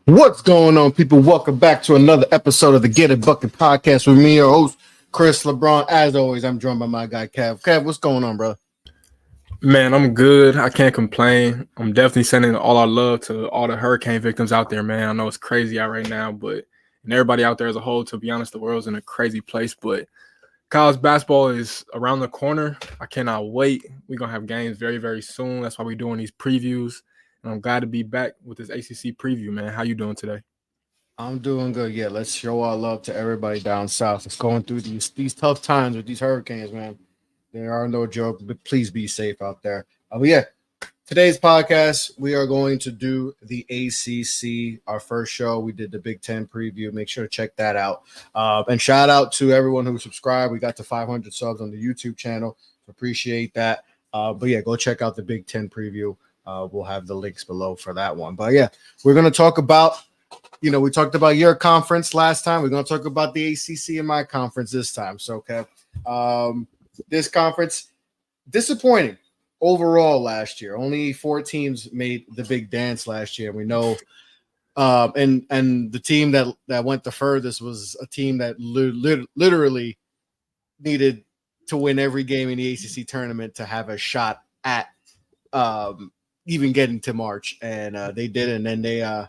What's going on, people? Welcome back to another episode of the Get It Bucket podcast with me, your host, Chris LeBron. As always, I'm joined by my guy, Kev. Kev, what's going on, brother? Man, I'm good. I can't complain. I'm definitely sending all our love to all the hurricane victims out there, man. I know it's crazy out right now, and everybody out there as a whole, to be honest, the world's in a crazy place. But college basketball is around the corner. I cannot wait. We're going to have games very, very soon. That's why we're doing these previews. And I'm glad to be back with this ACC preview, man. How you doing today? I'm doing good. Yeah, let's show our love to everybody down south. It's going through these tough times with these hurricanes, man. They are no joke, but please be safe out there. But yeah, today's podcast, we are going to do the ACC, our first show. We did the Big Ten preview. Make sure to check that out. And shout out to everyone who subscribed. We got to 500 subs on the YouTube channel. Appreciate that. But yeah, go check out the Big Ten preview. We'll have the links below for that one. But yeah, we're going to talk about, we talked about your conference last time. We're going to talk about the ACC and my conference this time. So, okay. This conference, disappointing overall last year. Only 4 teams made the big dance last year. We know, and the team that went the furthest was a team that literally needed to win every game in the ACC tournament to have a shot at even getting to March, and they did, and then they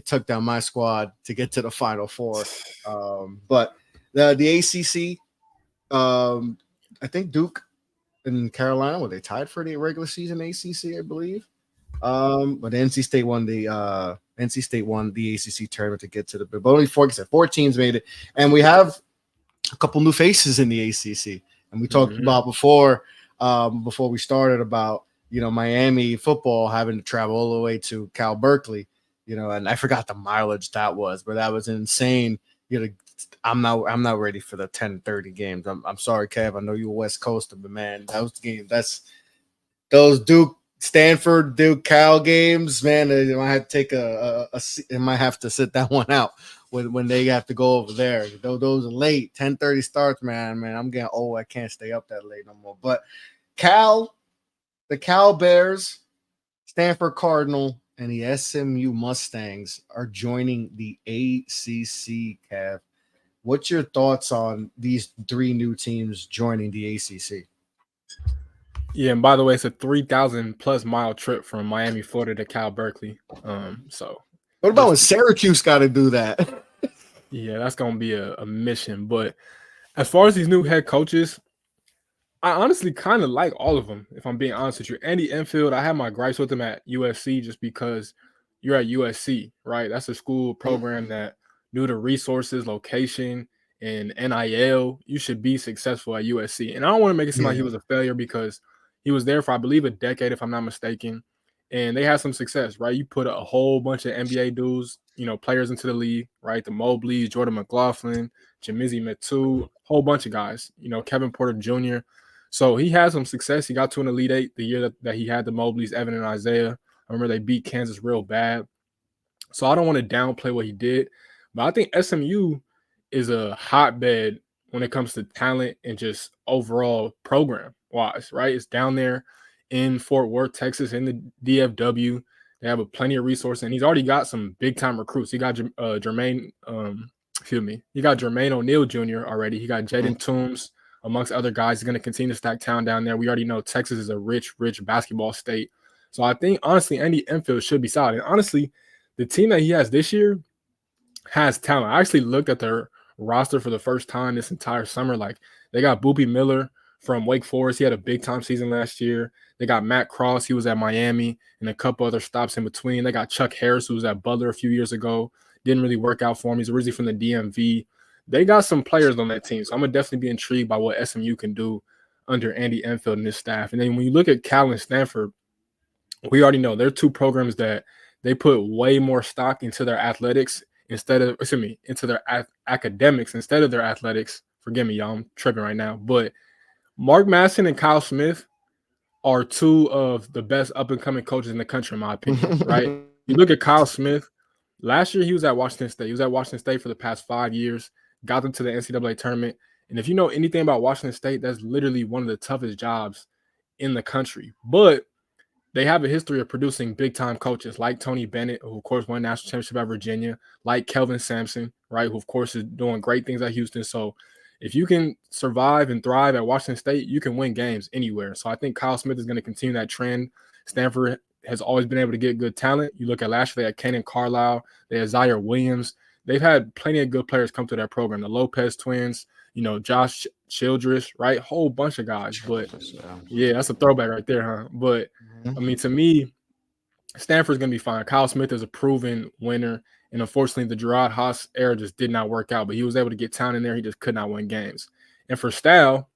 took down my squad to get to the Final Four. But the ACC, I think Duke and Carolina, were they tied for the regular season ACC, I believe. But NC State won the ACC tournament to get to the, but only 4 teams made it, and we have a couple new faces in the ACC. And we talked about before we started about Miami football having to travel all the way to Cal Berkeley, and I forgot the mileage that was, but that was insane. I'm not ready for the 10:30 games. I'm sorry, Kev. I know you're West Coaster, but man, those games, those Duke, Stanford, Duke, Cal games, man. I might have to take I might have to sit that one out when they have to go over there. Those are late 10:30 starts, man. I'm getting old. I can't stay up that late no more. But the Cal Bears, Stanford Cardinal, and the SMU Mustangs are joining the ACC, Kev. What's your thoughts on these 3 new teams joining the ACC? Yeah, and by the way, it's a 3,000+ mile trip from Miami, Florida to Cal Berkeley. So what about when Syracuse got to do that? Yeah, that's gonna be a mission. But as far as these new head coaches, I honestly kind of like all of them, if I'm being honest with you. Andy Enfield, I have my gripes with him at USC just because you're at USC, right? That's a school program that, due to resources, location, and NIL, you should be successful at USC. And I don't want to make it seem like he was a failure, because he was there for, I believe, a decade, if I'm not mistaken. And they had some success, right? You put a whole bunch of NBA dudes, players into the league, right? The Mobleys, Jordan McLaughlin, Jamizi Metu, whole bunch of guys, Kevin Porter Jr. So he had some success. He got to an Elite Eight the year that he had the Mobleys, Evan and Isaiah. I remember they beat Kansas real bad. So I don't want to downplay what he did, but I think SMU is a hotbed when it comes to talent and just overall program-wise, right? It's down there in Fort Worth, Texas, in the DFW. They have plenty of resources, and he's already got some big-time recruits. He got Jermaine O'Neal Jr. already. He got Jaden Toombs, amongst other guys. He's going to continue to stack talent down there. We already know Texas is a rich basketball state. So I think, honestly, Andy Enfield should be solid. And honestly, the team that he has this year has talent. I actually looked at their roster for the first time this entire summer. Like, they got Boopy Miller from Wake Forest. He had a big-time season last year. They got Matt Cross. He was at Miami, and a couple other stops in between. They got Chuck Harris, who was at Butler a few years ago. Didn't really work out for him. He's originally from the DMV. They got some players on that team, so I'm going to definitely be intrigued by what SMU can do under Andy Enfield and his staff. And then when you look at Cal and Stanford, we already know they're 2 programs that they put way more stock into their athletics into their academics instead of their athletics. Forgive me, y'all, I'm tripping right now. But Mark Madsen and Kyle Smith are 2 of the best up-and-coming coaches in the country, in my opinion, right? You look at Kyle Smith. Last year, he was at Washington State. He was at Washington State for the past 5 years, got them to the NCAA tournament. And if you know anything about Washington State, that's literally one of the toughest jobs in the country. But they have a history of producing big time coaches like Tony Bennett, who of course won national championship at Virginia, like Kelvin Sampson, right, who of course is doing great things at Houston. So if you can survive and thrive at Washington State, you can win games anywhere. So I think Kyle Smith is going to continue that trend. Stanford has always been able to get good talent. You look at last year, they had Kanan Carlisle, they had Zaire Williams. They've had plenty of good players come to their program. The Lopez twins, Josh Childress, right? Whole bunch of guys. But yeah, that's a throwback right there, huh? But I mean, to me, Stanford's going to be fine. Kyle Smith is a proven winner. And unfortunately, the Gerard Haas era just did not work out. But he was able to get talent in there. He just could not win games. And for Cal,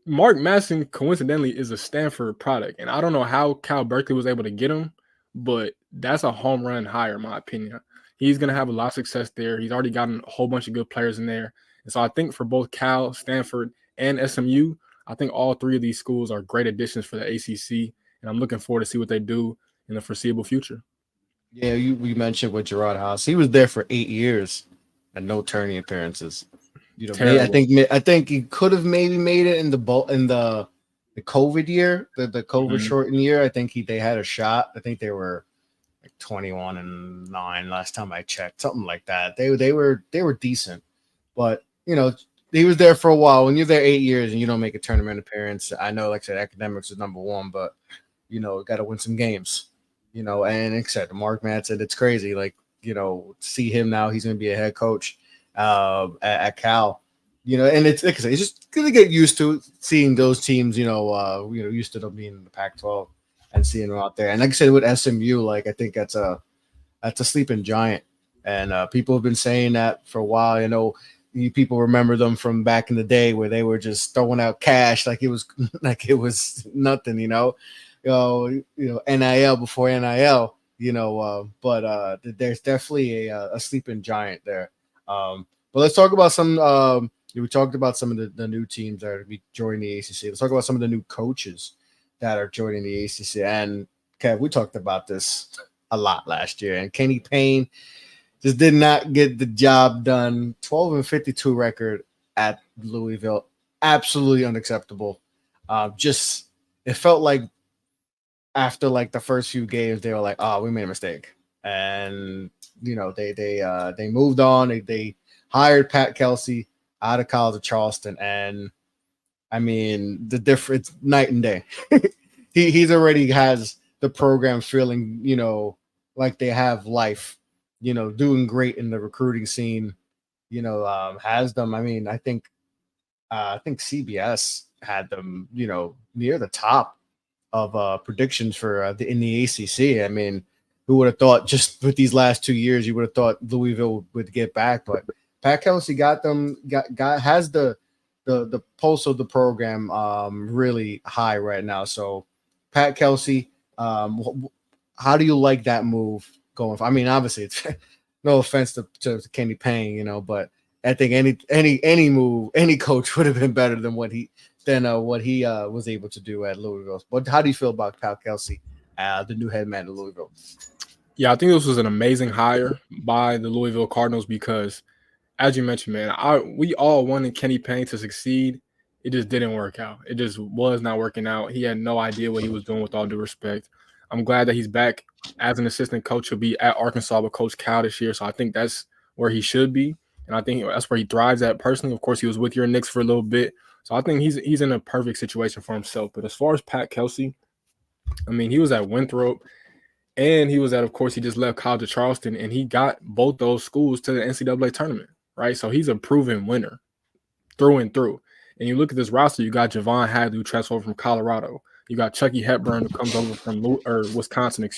Mark Madsen, coincidentally, is a Stanford product. And I don't know how Cal Berkeley was able to get him, but that's a home run hire, in my opinion. He's going to have a lot of success there. He's already gotten a whole bunch of good players in there. And so I think for both Cal, Stanford, and SMU, I think all three of these schools are great additions for the ACC. And I'm looking forward to see what they do in the foreseeable future. Yeah, we mentioned with Gerard Haas. He was there for 8 years and no tourney appearances. I think he could have maybe made it in the COVID year, the COVID shortened year. I think they had a shot. I think they were like 21-9 last time I checked, something like that. They were decent, but he was there for a while. When you're there 8 years and you don't make a tournament appearance, I know, like I said, academics is number one, but got to win some games. And like I said, Mark Madsen, it's crazy. Like see him now, he's going to be a head coach at Cal. And it's like I say, it's just gonna get used to seeing those teams. Used to them being in the Pac-12 and seeing them out there. And like I said, with SMU, like I think that's a sleeping giant. And people have been saying that for a while. People remember them from back in the day where they were just throwing out cash like it was nothing. NIL before NIL. But there's definitely a sleeping giant there. But let's talk about some. We talked about some of the new teams that are joining the ACC. Let's talk about some of the new coaches that are joining the ACC. And Kev, we talked about this a lot last year. And Kenny Payne just did not get the job done. 12-52 record at Louisville, absolutely unacceptable. It felt like after like the first few games, they were like, "Oh, we made a mistake," and they moved on. They hired Pat Kelsey out of College of Charleston, and I mean the difference night and day. He's already has the program feeling, like they have life, doing great in the recruiting scene. Has them. I mean, I think CBS had them, near the top of predictions for in the ACC. I mean, who would have thought just with these last 2 years, you would have thought Louisville would get back, but Pat Kelsey got them, has the pulse of the program really high right now. So Pat Kelsey, how do you like that move going? I mean, obviously it's no offense to Kenny Payne, but I think any move, any coach would have been better than what he was able to do at Louisville. But how do you feel about Pat Kelsey, the new head man of Louisville? Yeah, I think this was an amazing hire by the Louisville Cardinals because, as you mentioned, man, we all wanted Kenny Payne to succeed. It just didn't work out. It just was not working out. He had no idea what he was doing, with all due respect. I'm glad that he's back as an assistant coach. He'll be at Arkansas with Coach Cal this year, so I think that's where he should be, and I think that's where he thrives at personally. Of course, he was with your Knicks for a little bit, so I think he's in a perfect situation for himself. But as far as Pat Kelsey, I mean, he was at Winthrop, and he was at, of course, he just left College of Charleston, and he got both those schools to the NCAA tournament, right? So he's a proven winner through and through. And you look at this roster, you got Javon Hadley, who transferred over from Colorado. You got Chucky Hepburn, who comes over from Wisconsin,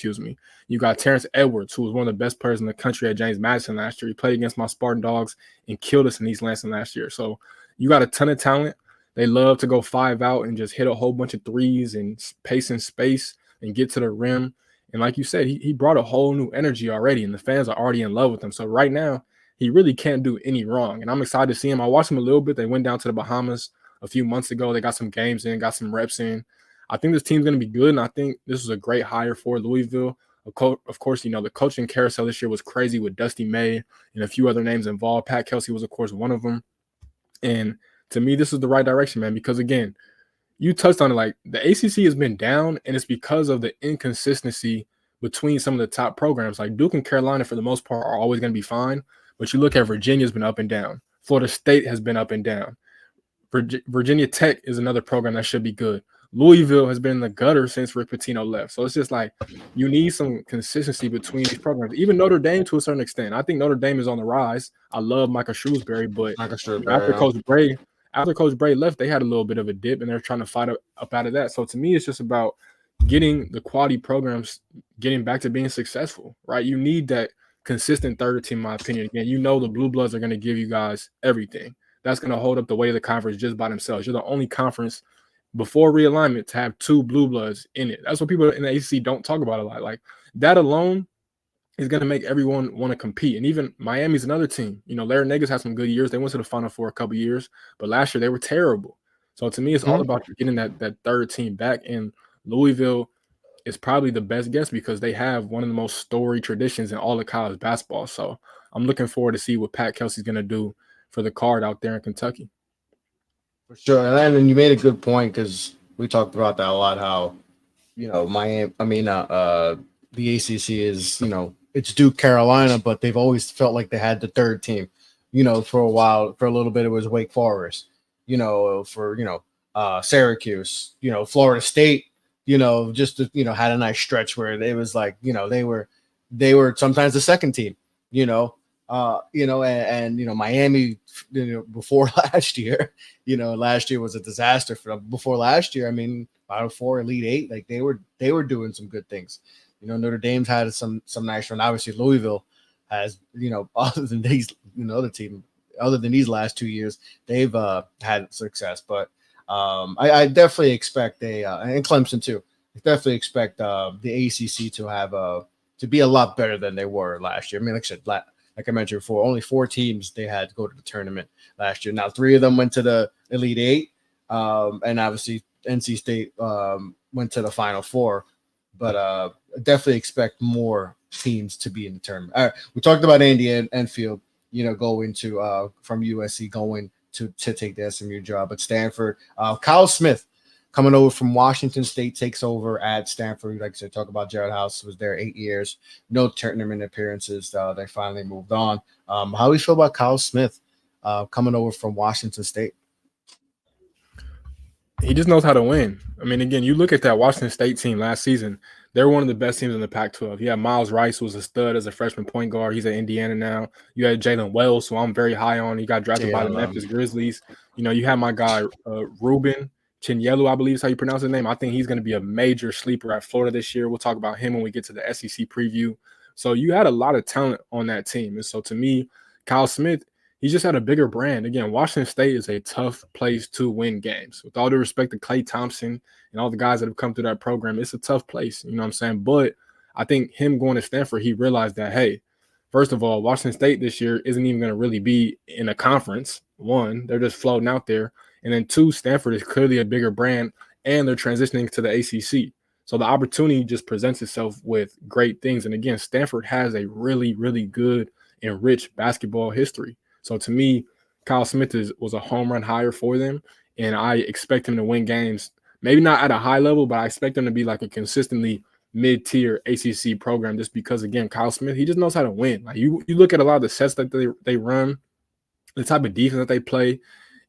You got Terrence Edwards, who was one of the best players in the country at James Madison last year. He played against my Spartan Dogs and killed us in East Lansing last year. So you got a ton of talent. They love to go 5 out and just hit a whole bunch of threes and pace in space and get to the rim. And like you said, he brought a whole new energy already, and the fans are already in love with him. So right now, he really can't do any wrong. And I'm excited to see him. I watched him a little bit. They went down to the Bahamas a few months ago. They got some games in, got some reps in. I think this team's going to be good, and I think this was a great hire for Louisville. Of course, the coaching carousel this year was crazy with Dusty May and a few other names involved. Pat Kelsey was, of course, one of them. And to me, this is the right direction, man, because, again, you touched on it. Like the ACC has been down, and it's because of the inconsistency between some of the top programs. Like Duke and Carolina, for the most part, are always going to be fine. But you look at Virginia's been up and down. Florida State has been up and down. Virginia Tech is another program that should be good. Louisville has been in the gutter since Rick Pitino left. So it's just like you need some consistency between these programs. Even Notre Dame to a certain extent. I think Notre Dame is on the rise. I love Michael Shrewsbury, but after Coach Bray left, they had a little bit of a dip, and they're trying to fight up out of that. So to me, it's just about getting the quality programs getting back to being successful, right? You need that consistent third team, in my opinion. Again, you know the Blue Bloods are going to give you guys everything. That's going to hold up the weight of the conference just by themselves. You're the only conference before realignment to have 2 Blue Bloods in it. That's what people in the ACC don't talk about a lot. Like that alone is going to make everyone want to compete. And even Miami's another team. You know, Larry Nagas had some good years. They went to the Final Four a couple years, but last year they were terrible. So to me, it's all about getting that third team back. And Louisville is probably the best guess because they have one of the most storied traditions in all of college basketball. So I'm looking forward to see what Pat Kelsey's going to do for the Card out there in Kentucky. For sure. And then you made a good point because we talked about that a lot, how, you know, the ACC is, you know, it's Duke, Carolina, but they've always felt like they had the third team. You know, for a while, for a little bit, it was Wake Forest, you know, Syracuse, you know, Florida State, you know, just, you know, had a nice stretch where it was like, you know, they were sometimes the second team, you know, and Miami, you know, before last year, you know, last year was a disaster for them. Before last year, I mean, Final Four, Elite Eight, like they were doing some good things. You know, Notre Dame's had some nice run. Obviously, Louisville has, you know, other than these, you know, other than these last 2 years, they've had success. But I definitely expect and Clemson too. I definitely expect the ACC to have to be a lot better than they were last year. I mean, like I said, like I mentioned before, only 4 teams they had to go to the tournament last year. Now 3 of them went to the Elite Eight, and obviously NC State went to the Final Four. But definitely expect more teams to be in the tournament. All right, we talked about Andy Enfield, you know, going to from USC going to take the SMU job at Stanford. Kyle Smith coming over from Washington State takes over at Stanford. Like I said, talk about Jared House, was there 8 years, no tournament appearances. They finally moved on. How do you feel about Kyle Smith coming over from Washington State? He just knows how to win. I mean, again, you look at that Washington State team last season, they're one of the best teams in the Pac-12. Yeah, Miles Rice was a stud as a freshman point guard. He's at Indiana now. You had Jalen Wells, who I'm very high on. He got drafted by the Memphis Grizzlies. You know, you have my guy, Ruben Chinyelu, I believe is how you pronounce his name. I think he's going to be a major sleeper at Florida this year. We'll talk about him when we get to the SEC preview. So you had a lot of talent on that team. And so to me, Kyle Smith, he just had a bigger brand. Again, Washington State is a tough place to win games. With all due respect to Klay Thompson and all the guys that have come through that program, it's a tough place. You know what I'm saying? But I think him going to Stanford, he realized that, hey, first of all, Washington State this year isn't even going to really be in a conference. 1, they're just floating out there. And then 2, Stanford is clearly a bigger brand, and they're transitioning to the ACC. So the opportunity just presents itself with great things. And again, Stanford has a really, really good and rich basketball history. So to me, Kyle Smith was a home run hire for them, and I expect him to win games. Maybe not at a high level, but I expect him to be like a consistently mid-tier ACC program just because, again, Kyle Smith, he just knows how to win. Like you look at a lot of the sets that they run, the type of defense that they play,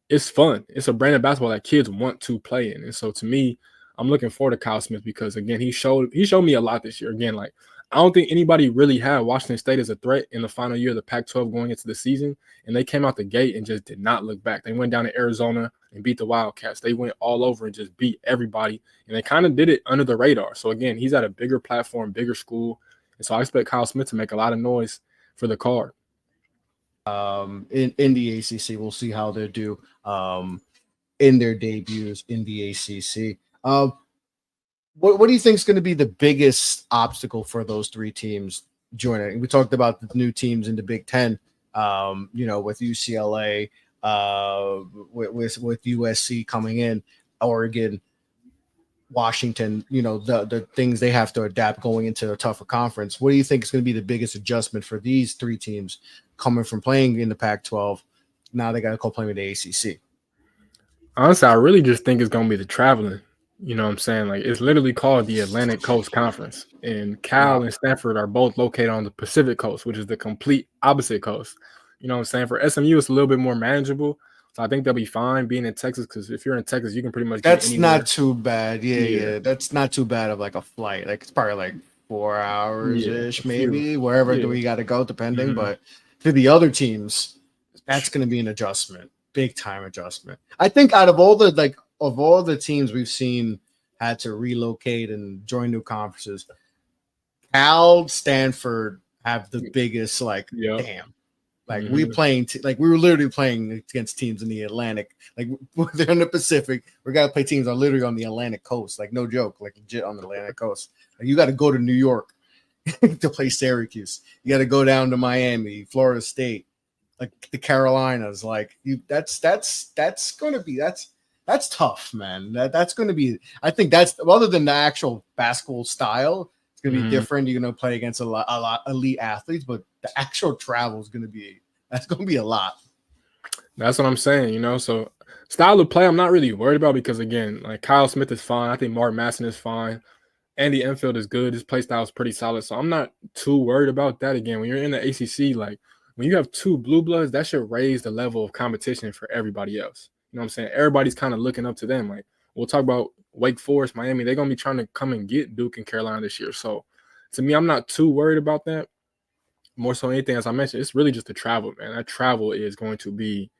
it's fun. It's a brand of basketball that kids want to play in. And so to me, I'm looking forward to Kyle Smith because, again, he showed me a lot this year. Again, like I don't think anybody really had Washington State as a threat in the final year of the Pac-12 going into the season, and they came out the gate and just did not look back. They went down to Arizona and beat the Wildcats. They went all over and just beat everybody, and they kind of did it under the radar. So, again, he's at a bigger platform, bigger school, and so I expect Kyle Smith to make a lot of noise for the Card. In the ACC, we'll see how they do in their debuts in the ACC. What do you think is going to be the biggest obstacle for those 3 teams joining? We talked about the new teams in the Big Ten, you know, with UCLA, with USC coming in, Oregon, Washington, you know, the things they have to adapt going into a tougher conference. What do you think is going to be the biggest adjustment for these 3 teams coming from playing in the Pac-12? Now they got to go play with the ACC. Honestly, I really just think it's gonna be the traveling. You know what I'm saying? Like it's literally called the Atlantic Coast Conference. And Cal Wow. and Stanford are both located on the Pacific coast, which is the complete opposite coast. You know what I'm saying? For SMU, it's a little bit more manageable. So I think they'll be fine being in Texas because if you're in Texas, you can pretty much get That's not anywhere. too bad. Yeah, Yeah. yeah. That's not too bad of like a flight. Like it's probably like 4 hours Yeah. A ish, few. maybe wherever do Yeah. we got to go, depending. Mhm. But to the other teams, that's going to be an adjustment, big time adjustment. I think out of all the teams we've seen had to relocate and join new conferences, Cal, Stanford have the biggest like Yep. damn. Like we Mhm. playing, like we were literally playing against teams in the Atlantic. Like they're in the Pacific. We got to play teams on literally on the Atlantic coast. Like no joke, like legit on the Atlantic coast. Like, you got to go to New York to play Syracuse. You got to go down to Miami, Florida State, like the Carolinas. Like you, that's going to be that's tough, man. That's going to be. I think that's other than the actual basketball style. It's going to be Mhm. different. You're going to play against a lot elite athletes, but the actual travel is going to be that's going to be a lot. That's what I'm saying, So style of play, I'm not really worried about because again, like Kyle Smith is fine. I think Mark Masson is fine. Andy Enfield is good. His play style is pretty solid. So I'm not too worried about that. Again, when you're in the ACC, like when you have two blue bloods, that should raise the level of competition for everybody else. You know what I'm saying? Everybody's kind of looking up to them. Like we'll talk about Wake Forest, Miami. They're gonna be trying to come and get Duke and Carolina this year. So to me, I'm not too worried about that. More so anything, as I mentioned, it's really just the travel, man. That travel is going to be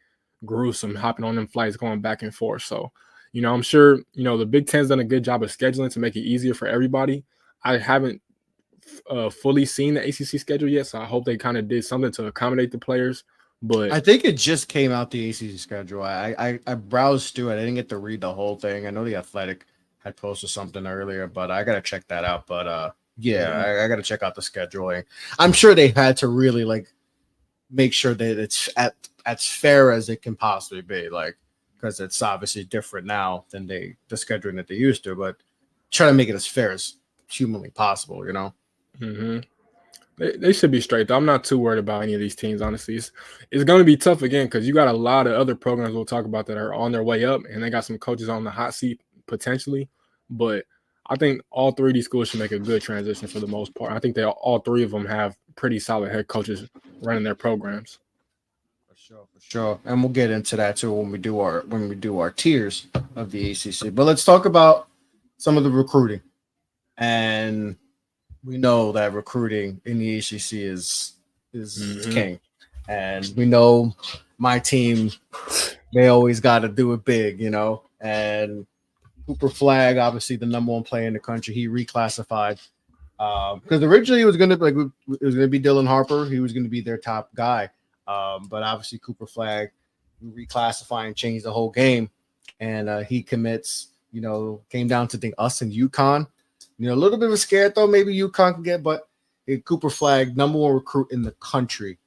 gruesome hopping on them flights going back and forth. So, I'm sure, the Big Ten's done a good job of scheduling to make it easier for everybody. I haven't fully seen the ACC schedule yet, so I hope they kind of did something to accommodate the players. But I think it just came out the ACC schedule. I browsed through it. I didn't get to read the whole thing. I know the Athletic had posted something earlier, but I gotta check that out. But yeah, mhm, I gotta check out the scheduling. I'm sure they had to really like make sure that it's at as fair as it can possibly be, like because it's obviously different now than the scheduling that they used to, but try to make it as fair as humanly possible, you know. mhm. They should be straight though. I'm not too worried about any of these teams, honestly. It's going to be tough again because you got a lot of other programs we'll talk about that are on their way up, and they got some coaches on the hot seat potentially. But I think all three of these schools should make a good transition for the most part. I think they all three of them have pretty solid head coaches running their programs. For sure, and we'll get into that too when we do our tiers of the ACC. But let's talk about some of the recruiting, and we know that recruiting in the ACC is Hmm. king, and we know my team, they always got to do it big, you know. And Cooper Flagg, obviously the number one player in the country, he reclassified because originally it was going to be Dylan Harper. He was going to be their top guy, but obviously Cooper Flagg reclassify and change the whole game, and he commits. You know, came down to think us and UConn. You know, a little bit of a scare though. Maybe UConn can get, but Cooper Flagg, number one recruit in the country.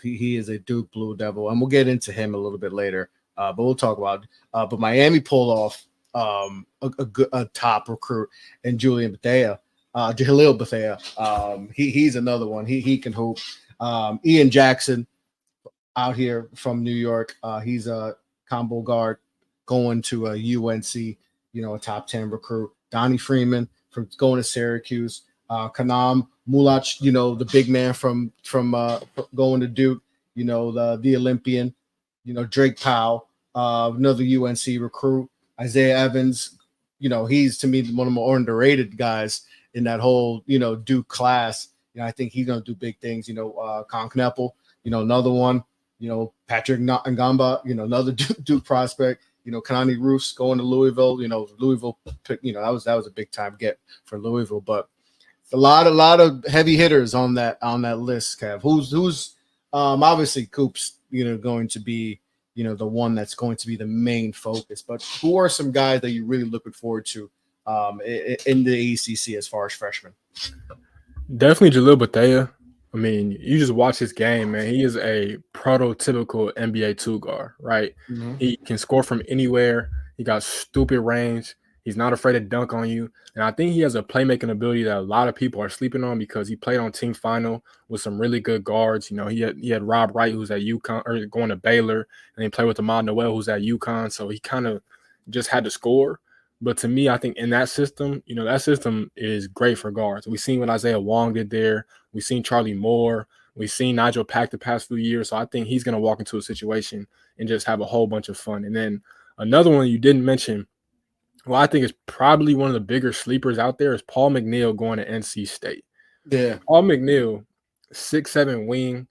He is a Duke Blue Devil, and we'll get into him a little bit later. But we'll talk about. But Miami pulled off a top recruit in Julian Bethea, Jalil Bethea. He's another one. He can hoop. Ian Jackson out here from New York. He's a combo guard going to a UNC, you know, a top 10 recruit. Donnie Freeman from going to Syracuse. Kanam Mulach, you know, the big man from going to Duke, you know, the Olympian, you know, Drake Powell, another UNC recruit. Isaiah Evans, you know, he's to me one of the more underrated guys in that whole, you know, Duke class. You know, I think he's going to do big things. You know, Con Kneppel, you know, another one. You know, Patrick Ngamba, you know, another Duke prospect. You know, Kanani Roos going to Louisville. You know, Louisville, you know, that was a big time get for Louisville. But a lot of heavy hitters on that list, Kev. Who's obviously Coop's, you know, going to be, you know, the one that's going to be the main focus. But who are some guys that you're really looking forward to in the ACC as far as freshmen? Definitely Jalil Bethea. I mean, you just watch his game, man. He is a prototypical NBA two guard, right? Mm-hmm. He can score from anywhere. He got stupid range. He's not afraid to dunk on you. And I think he has a playmaking ability that a lot of people are sleeping on because he played on team final with some really good guards. You know, he had Rob Wright, who's at UConn, or going to Baylor, and he played with Ahmad Noel, who's at UConn. So he kind of just had to score. But to me, I think in that system, you know, that system is great for guards. We've seen what Isaiah Wong did there. We've seen Charlie Moore. We've seen Nigel Pack the past few years. So I think he's going to walk into a situation and just have a whole bunch of fun. And then another one you didn't mention, well, I think is probably one of the bigger sleepers out there is Paul McNeil going to NC State. Yeah. Paul McNeil, 6'7" wing.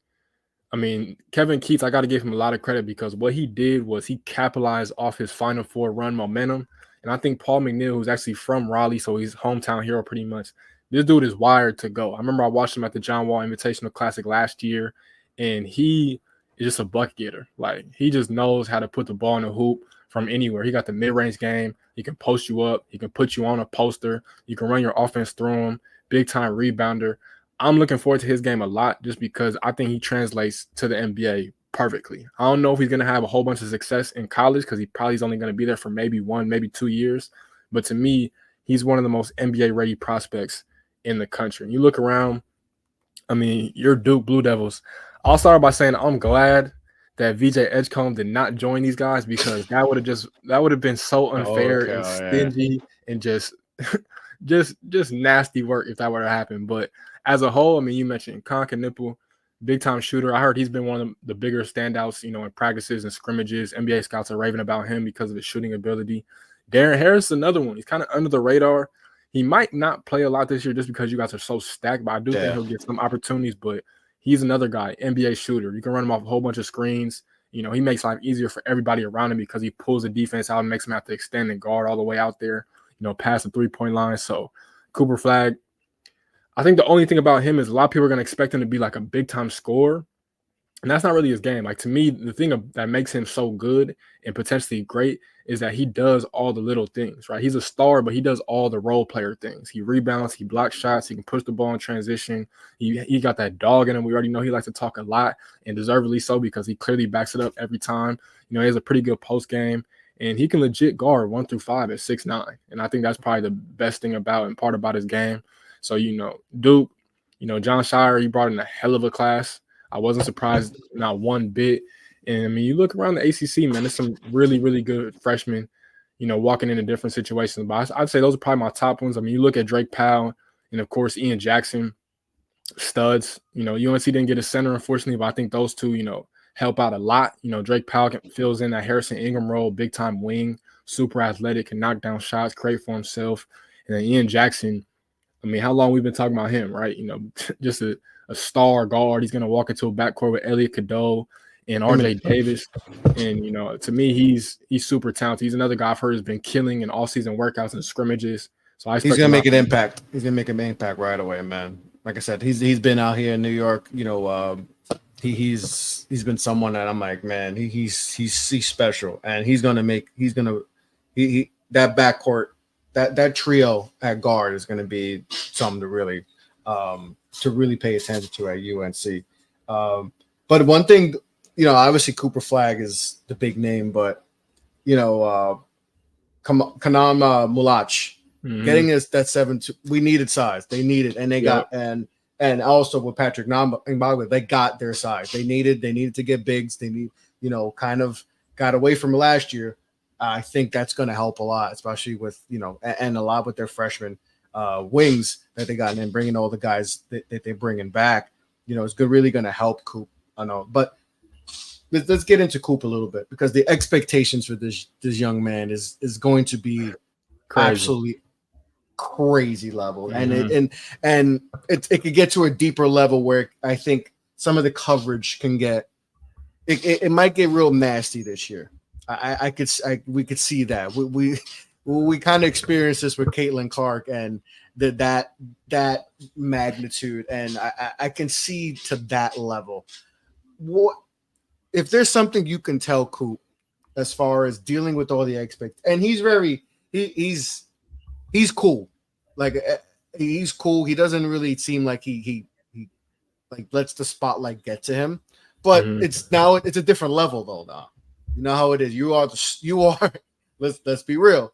I mean, Kevin Keats, I got to give him a lot of credit because what he did was he capitalized off his Final Four run momentum. And I think Paul McNeil, who's actually from Raleigh, so he's hometown hero pretty much, this dude is wired to go. I remember I watched him at the John Wall Invitational Classic last year, and he is just a bucket getter. Like, he just knows how to put the ball in the hoop from anywhere. He got the mid-range game. He can post you up. He can put you on a poster. You can run your offense through him. Big-time rebounder. I'm looking forward to his game a lot just because I think he translates to the NBA perfectly. I don't know if he's going to have a whole bunch of success in college because he probably is only going to be there for maybe 1, maybe 2 years. But to me, he's one of the most NBA-ready prospects in the country. And you look around, I mean, you're Duke Blue Devils. I'll start by saying I'm glad that VJ Edgecombe did not join these guys because that would have been so unfair and stingy and just nasty work if that were to happen. But as a whole, I mean, you mentioned Nipple, big time shooter. I heard he's been one of the bigger standouts, you know, in practices and scrimmages. NBA scouts are raving about him because of his shooting ability. Darren Harris, another one. He's kind of under the radar. He might not play a lot this year just because you guys are so stacked, but I do think he'll get some opportunities. But he's another guy, NBA shooter. You can run him off a whole bunch of screens. You know, he makes life easier for everybody around him because he pulls the defense out and makes them have to extend and guard all the way out there, you know, past the three-point line. So Cooper Flagg, I think the only thing about him is a lot of people are going to expect him to be like a big-time scorer. And that's not really his game. Like, to me, the thing that makes him so good and potentially great is that he does all the little things, right? He's a star, but he does all the role player things. He rebounds, he blocks shots, he can push the ball in transition. He got that dog in him. We already know he likes to talk a lot, and deservedly so because he clearly backs it up every time. You know, he has a pretty good post game, and he can legit guard 1 through 5 at 6'9". And I think that's probably the best thing about and part about his game. So, you know, Duke, you know, John Shire, he brought in a hell of a class. I wasn't surprised not one bit. And, I mean, you look around the ACC, man, there's some really, really good freshmen, you know, walking into different situations. But I'd say those are probably my top ones. I mean, you look at Drake Powell and, of course, Ian Jackson, studs. You know, UNC didn't get a center, unfortunately, but I think those two, you know, help out a lot. You know, Drake Powell fills in that Harrison Ingram role, big-time wing, super athletic, can knock down shots, create for himself. And then Ian Jackson, I mean, how long we've been talking about him, right? You know, just a star guard. He's going to walk into a backcourt with Elliot Cadeau and RJ Davis. And, you know, to me, he's super talented. He's another guy I've heard has been killing in all-season workouts and scrimmages. So he's going to make an impact. He's going to make an impact right away, man. Like I said, he's been out here in New York. You know, he's been someone that I'm like, man, he's special, and he's going to that backcourt. That trio at guard is going to be something to really pay attention to at UNC. But one thing, you know, obviously Cooper Flagg is the big name, but you know, Kanam Mulach getting us that 7-2, we needed size. They needed, and they got, and also with Patrick Ngbaga, they got their size. They needed to get bigs. They need, you know, kind of got away from last year. I think that's going to help a lot, especially with, you know, and a lot with their freshman wings that they got, and then bringing all the guys that they're bringing back. You know, it's really going to help Coop. I know, but let's get into Coop a little bit because the expectations for this young man is going to be absolutely crazy level, and it could get to a deeper level where I think some of the coverage can get it might get real nasty this year. We could see that. We kind of experienced this with Caitlin Clark and that magnitude, and I can see to that level. What if there's something you can tell Coop as far as dealing with all the and he's cool, like he's cool. He doesn't really seem like he like lets the spotlight get to him, but it's a different level though now. You know how it is. You are let's be real.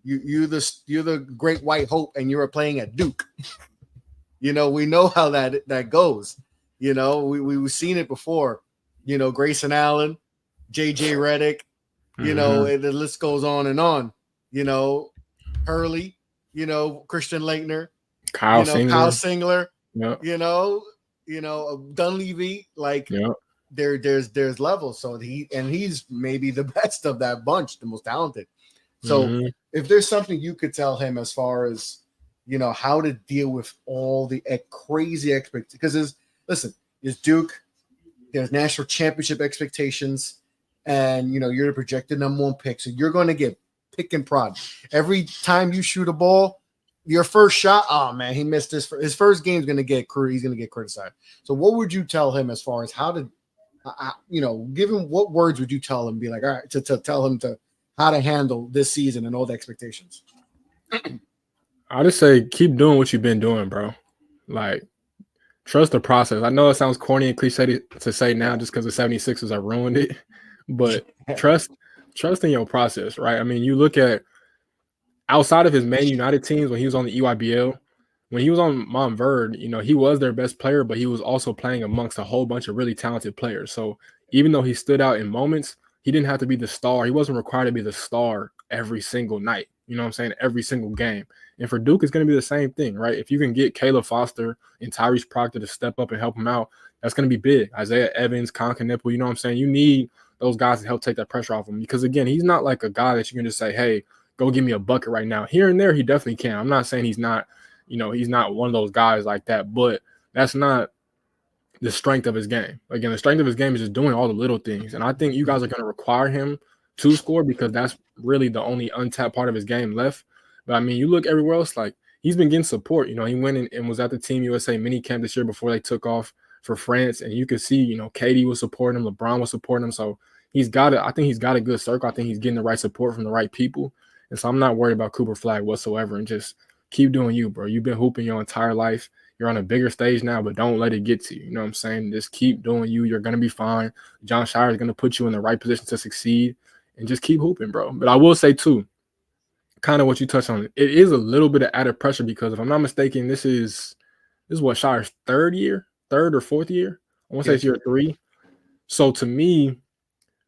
you're the great white hope, and you were playing at Duke. We know how that goes. We've seen it before. Grayson Allen, JJ Redick. And the list goes on and on. Hurley. Christian Laettner. Kyle Singler. Yep. Dunleavy. Like, yep. There's levels. So he's maybe the best of that bunch, the most talented. So if there's something you could tell him as far as how to deal with all the crazy expectations, because there's Duke, there's national championship expectations, and you're the projected number 1 pick, so you're going to get pick and prod every time you shoot a ball. Your first shot, oh man, he missed his first game. He's going to get criticized. So what would you tell him as far as how to give him, what words would you tell him, be like, all right, to tell him to how to handle this season and all the expectations? I just say keep doing what you've been doing, bro. Like, trust the process. I know it sounds corny and cliche to say now just because the 76ers have ruined it, but trust in your process, right? I mean, you look at outside of his Man United teams when he was on the EYBL, when he was on Montverde, he was their best player, but he was also playing amongst a whole bunch of really talented players. So even though he stood out in moments, he didn't have to be the star. He wasn't required to be the star every single night. You know what I'm saying? Every single game. And for Duke, it's going to be the same thing, right? If you can get Caleb Foster and Tyrese Proctor to step up and help him out, that's going to be big. Isaiah Evans, Con Knipple, you know what I'm saying? You need those guys to help take that pressure off him. Because, again, he's not like a guy that you can just say, hey, go give me a bucket right now. Here and there, he definitely can. I'm not saying he's not, he's not one of those guys like that. But that's not the strength of his game. Again, the strength of his game is just doing all the little things. And I think you guys are going to require him to score because that's really the only untapped part of his game left. But, I mean, you look everywhere else, like, he's been getting support. He went and was at the Team USA mini camp this year before they took off for France. And you could see, KD was supporting him. LeBron was supporting him. So I think he's got a good circle. I think he's getting the right support from the right people. And so I'm not worried about Cooper Flagg whatsoever. And just keep doing you, bro. You've been hooping your entire life. You're on a bigger stage now, but don't let it get to you. You know what I'm saying? Just keep doing you. You're going to be fine. John Shire is going to put you in the right position to succeed. And just keep hooping, bro. But I will say, too, kind of what you touched on, it is a little bit of added pressure because if I'm not mistaken, this is what, Shire's third or fourth year? I want to say it's year 3. So to me,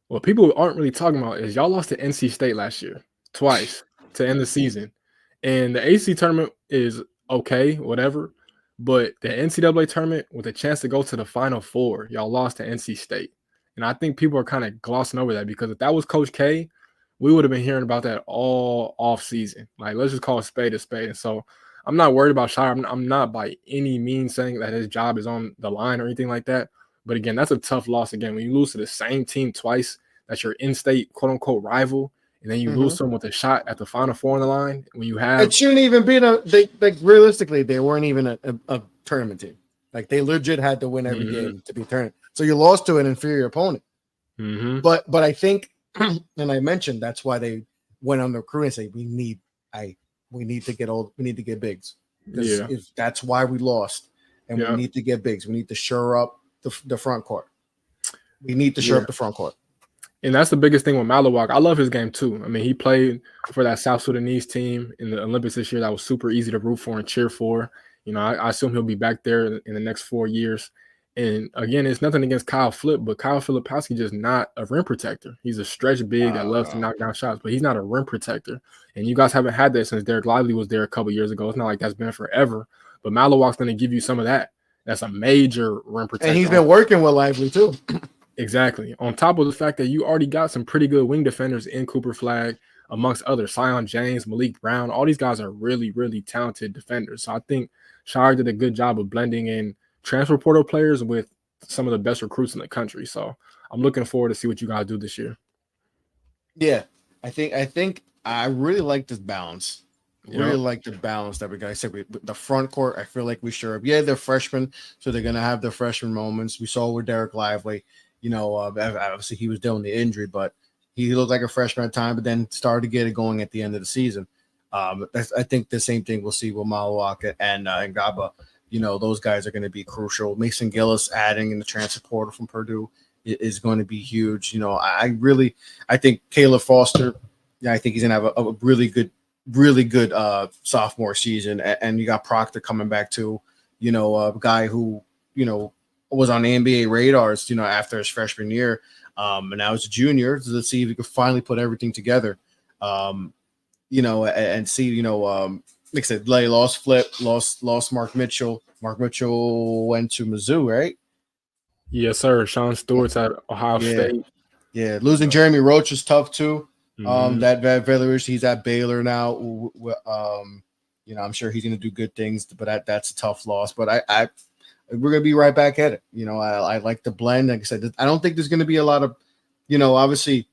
what people aren't really talking about is y'all lost to NC State last year twice to end the season. And the ACC tournament is okay, whatever. But the NCAA tournament with a chance to go to the Final Four, y'all lost to NC State. And I think people are kind of glossing over that because if that was Coach K, we would have been hearing about that all off season. Like, let's just call a spade a spade. And so I'm not worried about Shire. I'm not by any means saying that his job is on the line or anything like that. But again, that's a tough loss. Again, when you lose to the same team twice, that's your in-state quote unquote rival, and then you lose them with a shot at the Final Four on the line. When you have it shouldn't even be realistically, they weren't even a tournament team. Like, they legit had to win every game to be tournament. So you lost to an inferior opponent. But I think, and I mentioned that's why they went on the crew and say we need to get bigs. If that's why we lost, and we need to get bigs. We need to shore up the front court. We need to shore up the front court. And that's the biggest thing with Malawak. I love his game too. I mean, he played for that South Sudanese team in the Olympics this year. That was super easy to root for and cheer for. I assume he'll be back there in the next 4 years. And again, it's nothing against Kyle Flip, but Kyle Filipowski just not a rim protector. He's a stretch big that loves to knock down shots, but he's not a rim protector. And you guys haven't had that since Derek Lively was there a couple years ago. It's not like that's been forever. But Malawak's going to give you some of that. That's a major rim protector. And he's been working with Lively too. Exactly. On top of the fact that you already got some pretty good wing defenders in Cooper Flagg, amongst others, Sion James, Malik Brown. All these guys are really, really talented defenders. So I think Shire did a good job of blending in transfer portal players with some of the best recruits in the country. So I'm looking forward to see what you guys do this year. Yeah, I think I really like this balance. Really like the balance that we got. I said the front court, I feel like we sure up. Yeah, they're freshmen, so they're gonna have their freshman moments. We saw with Derek Lively. Obviously he was dealing with the injury, but he looked like a freshman at the time, but then started to get it going at the end of the season. I think the same thing we'll see with Malawak and Ngaba. Those guys are going to be crucial. Mason Gillis adding in the transfer portal from Purdue is going to be huge. I think Caleb Foster, I think he's going to have a really good really good sophomore season, and you got Proctor coming back too. A guy who was on the NBA radars, after his freshman year, and now he's a junior. So let's see if he can finally put everything together. And see, like I said, they lost Mark Mitchell. Mark Mitchell went to Mizzou, right? Yes, sir. Sean Stewart's at Ohio State. Yeah, losing Jeremy Roach is tough too. Mm-hmm. That Valerie, he's at Baylor now. I'm sure he's going to do good things, but that's a tough loss. But we're going to be right back at it. I like the blend. Like I said, I don't think there's going to be a lot of, obviously,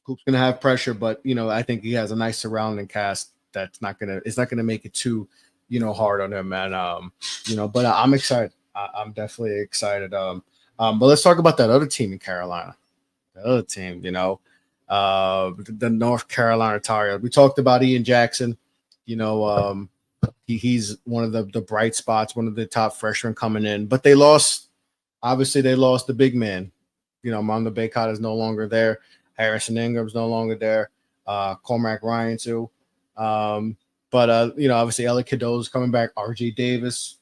Coop's going to have pressure, but I think he has a nice surrounding cast it's not going to make it too, hard on him, man. But I'm excited. I'm definitely excited. But let's talk about that other team in Carolina. The other team, the North Carolina Tar Heels. We talked about Ian Jackson. He's one of the bright spots, one of the top freshmen coming in. But they lost. Obviously, they lost the big man. Mondo Baycott is no longer there. Harrison Ingram's no longer there. Cormac Ryan too. But obviously Elliot Cadeau is coming back. RJ Davis,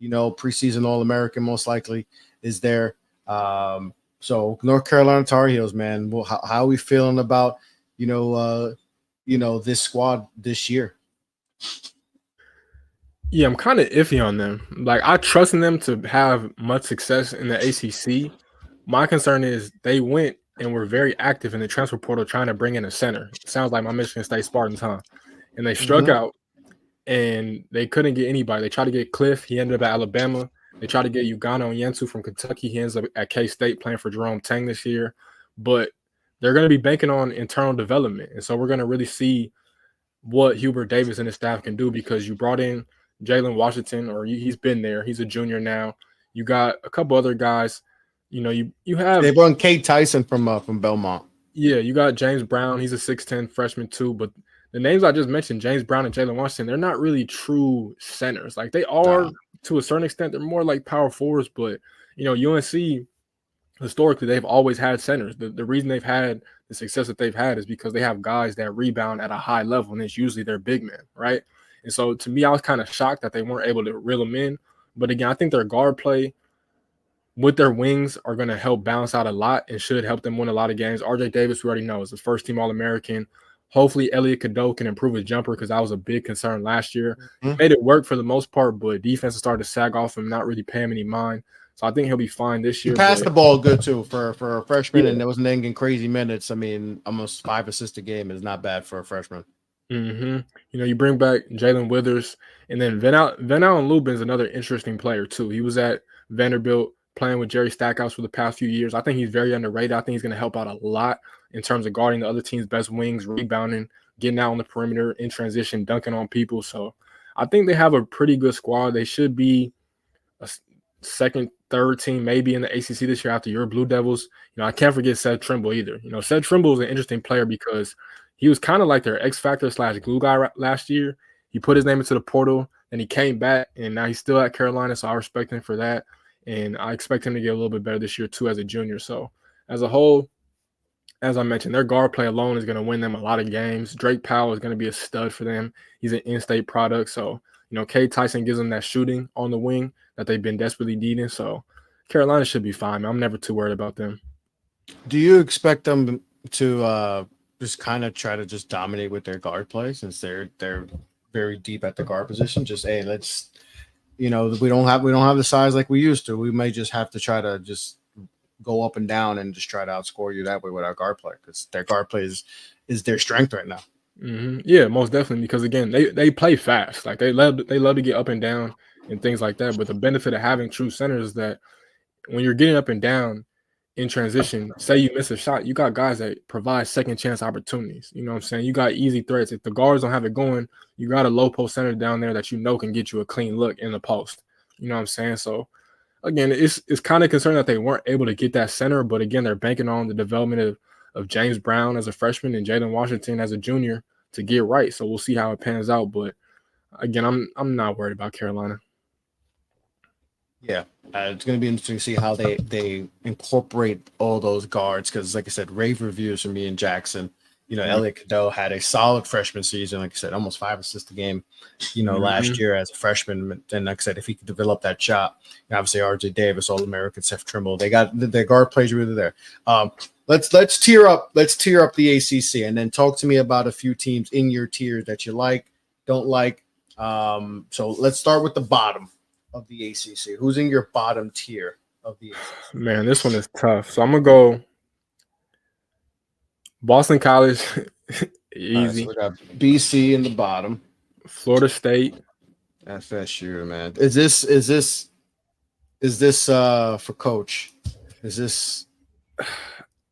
preseason All-American most likely is there. So North Carolina Tar Heels, man. Well, how are we feeling about this squad this year? Yeah, I'm kind of iffy on them. Like, I trust in them to have much success in the ACC. My concern is they went and were very active in the transfer portal trying to bring in a center. Sounds like my Michigan State Spartans, huh? And they struck out, and they couldn't get anybody. They tried to get Cliff. He ended up at Alabama. They tried to get Ugano Yensu from Kentucky. He ends up at K-State playing for Jerome Tang this year. But they're going to be banking on internal development. And so we're going to really see what Hubert Davis and his staff can do, because you brought in Jalen Washington, or he's been there. He's a junior now. You got a couple other guys. You have – they brought in Kate Tyson from Belmont. Yeah, you got James Brown. He's a 6'10" freshman too. But the names I just mentioned, James Brown and Jalen Washington, they're not really true centers. Like, they are to a certain extent. They're more like power forwards. But, UNC, historically, they've always had centers. The reason they've had the success that they've had is because they have guys that rebound at a high level, and it's usually their big men, right? And so, to me, I was kind of shocked that they weren't able to reel them in. But, again, I think their guard play with their wings are going to help balance out a lot and should help them win a lot of games. RJ Davis, we already know, is a first-team All-American. Hopefully, Elliot Cadeau can improve his jumper, because that was a big concern last year. He made it work for the most part, but defense started to sag off him, not really pay him any mind. So I think he'll be fine this year. He passed the ball good, too, for a freshman, and there wasn't getting crazy minutes. I mean, almost 5 assists a game is not bad for a freshman. You bring back Jalen Withers, and then Van Allen Lubin's another interesting player, too. He was at Vanderbilt, playing with Jerry Stackhouse for the past few years. I think he's very underrated. I think he's going to help out a lot in terms of guarding the other team's best wings, rebounding, getting out on the perimeter, in transition, dunking on people. So I think they have a pretty good squad. They should be a second, third team maybe in the ACC this year after your Blue Devils. I can't forget Seth Trimble either. Seth Trimble is an interesting player because he was kind of like their X Factor / glue guy last year. He put his name into the portal, and he came back, and now he's still at Carolina, so I respect him for that. And I expect him to get a little bit better this year, too, as a junior. So, as a whole, as I mentioned, their guard play alone is going to win them a lot of games. Drake Powell is going to be a stud for them. He's an in-state product. So, Kate Tyson gives them that shooting on the wing that they've been desperately needing. So, Carolina should be fine. I'm never too worried about them. Do you expect them to just kind of try to just dominate with their guard play, since they're very deep at the guard position? Just, hey, let's – we don't have the size like we used to. We may just have to try to just go up and down and just try to outscore you that way with our guard play, because their guard play is their strength right now. Yeah, most definitely, because again, they play fast. Like, they love to get up and down and things like that. But the benefit of having true centers is that when you're getting up and down in transition, say you miss a shot, you got guys that provide second chance opportunities. You know what I'm saying? You got easy threats. If the guards don't have it going, you got a low post center down there that can get you a clean look in the post. You know what I'm saying? So again, it's kind of concerning that they weren't able to get that center, but again, they're banking on the development of James Brown as a freshman and Jalen Washington as a junior to get right. So we'll see how it pans out. But again, I'm not worried about Carolina. Yeah, it's going to be interesting to see how they incorporate all those guards, because, like I said, rave reviews from me and Jackson. Elliot Cadeau had a solid freshman season, like I said, almost 5 assists a game, last year as a freshman. And like I said, if he could develop that shot, obviously RJ Davis, All-American, Seth Trimble, they got their guard plays really there. Let's tier up the ACC, and then talk to me about a few teams in your tiers that you like, don't like. So let's start with the bottom of the ACC. Who's in your bottom tier of the ACC? Man, this one is tough. So I'm gonna go Boston College, easy. So we got BC in the bottom. Florida State, FSU, man. Is this for coach? Is this?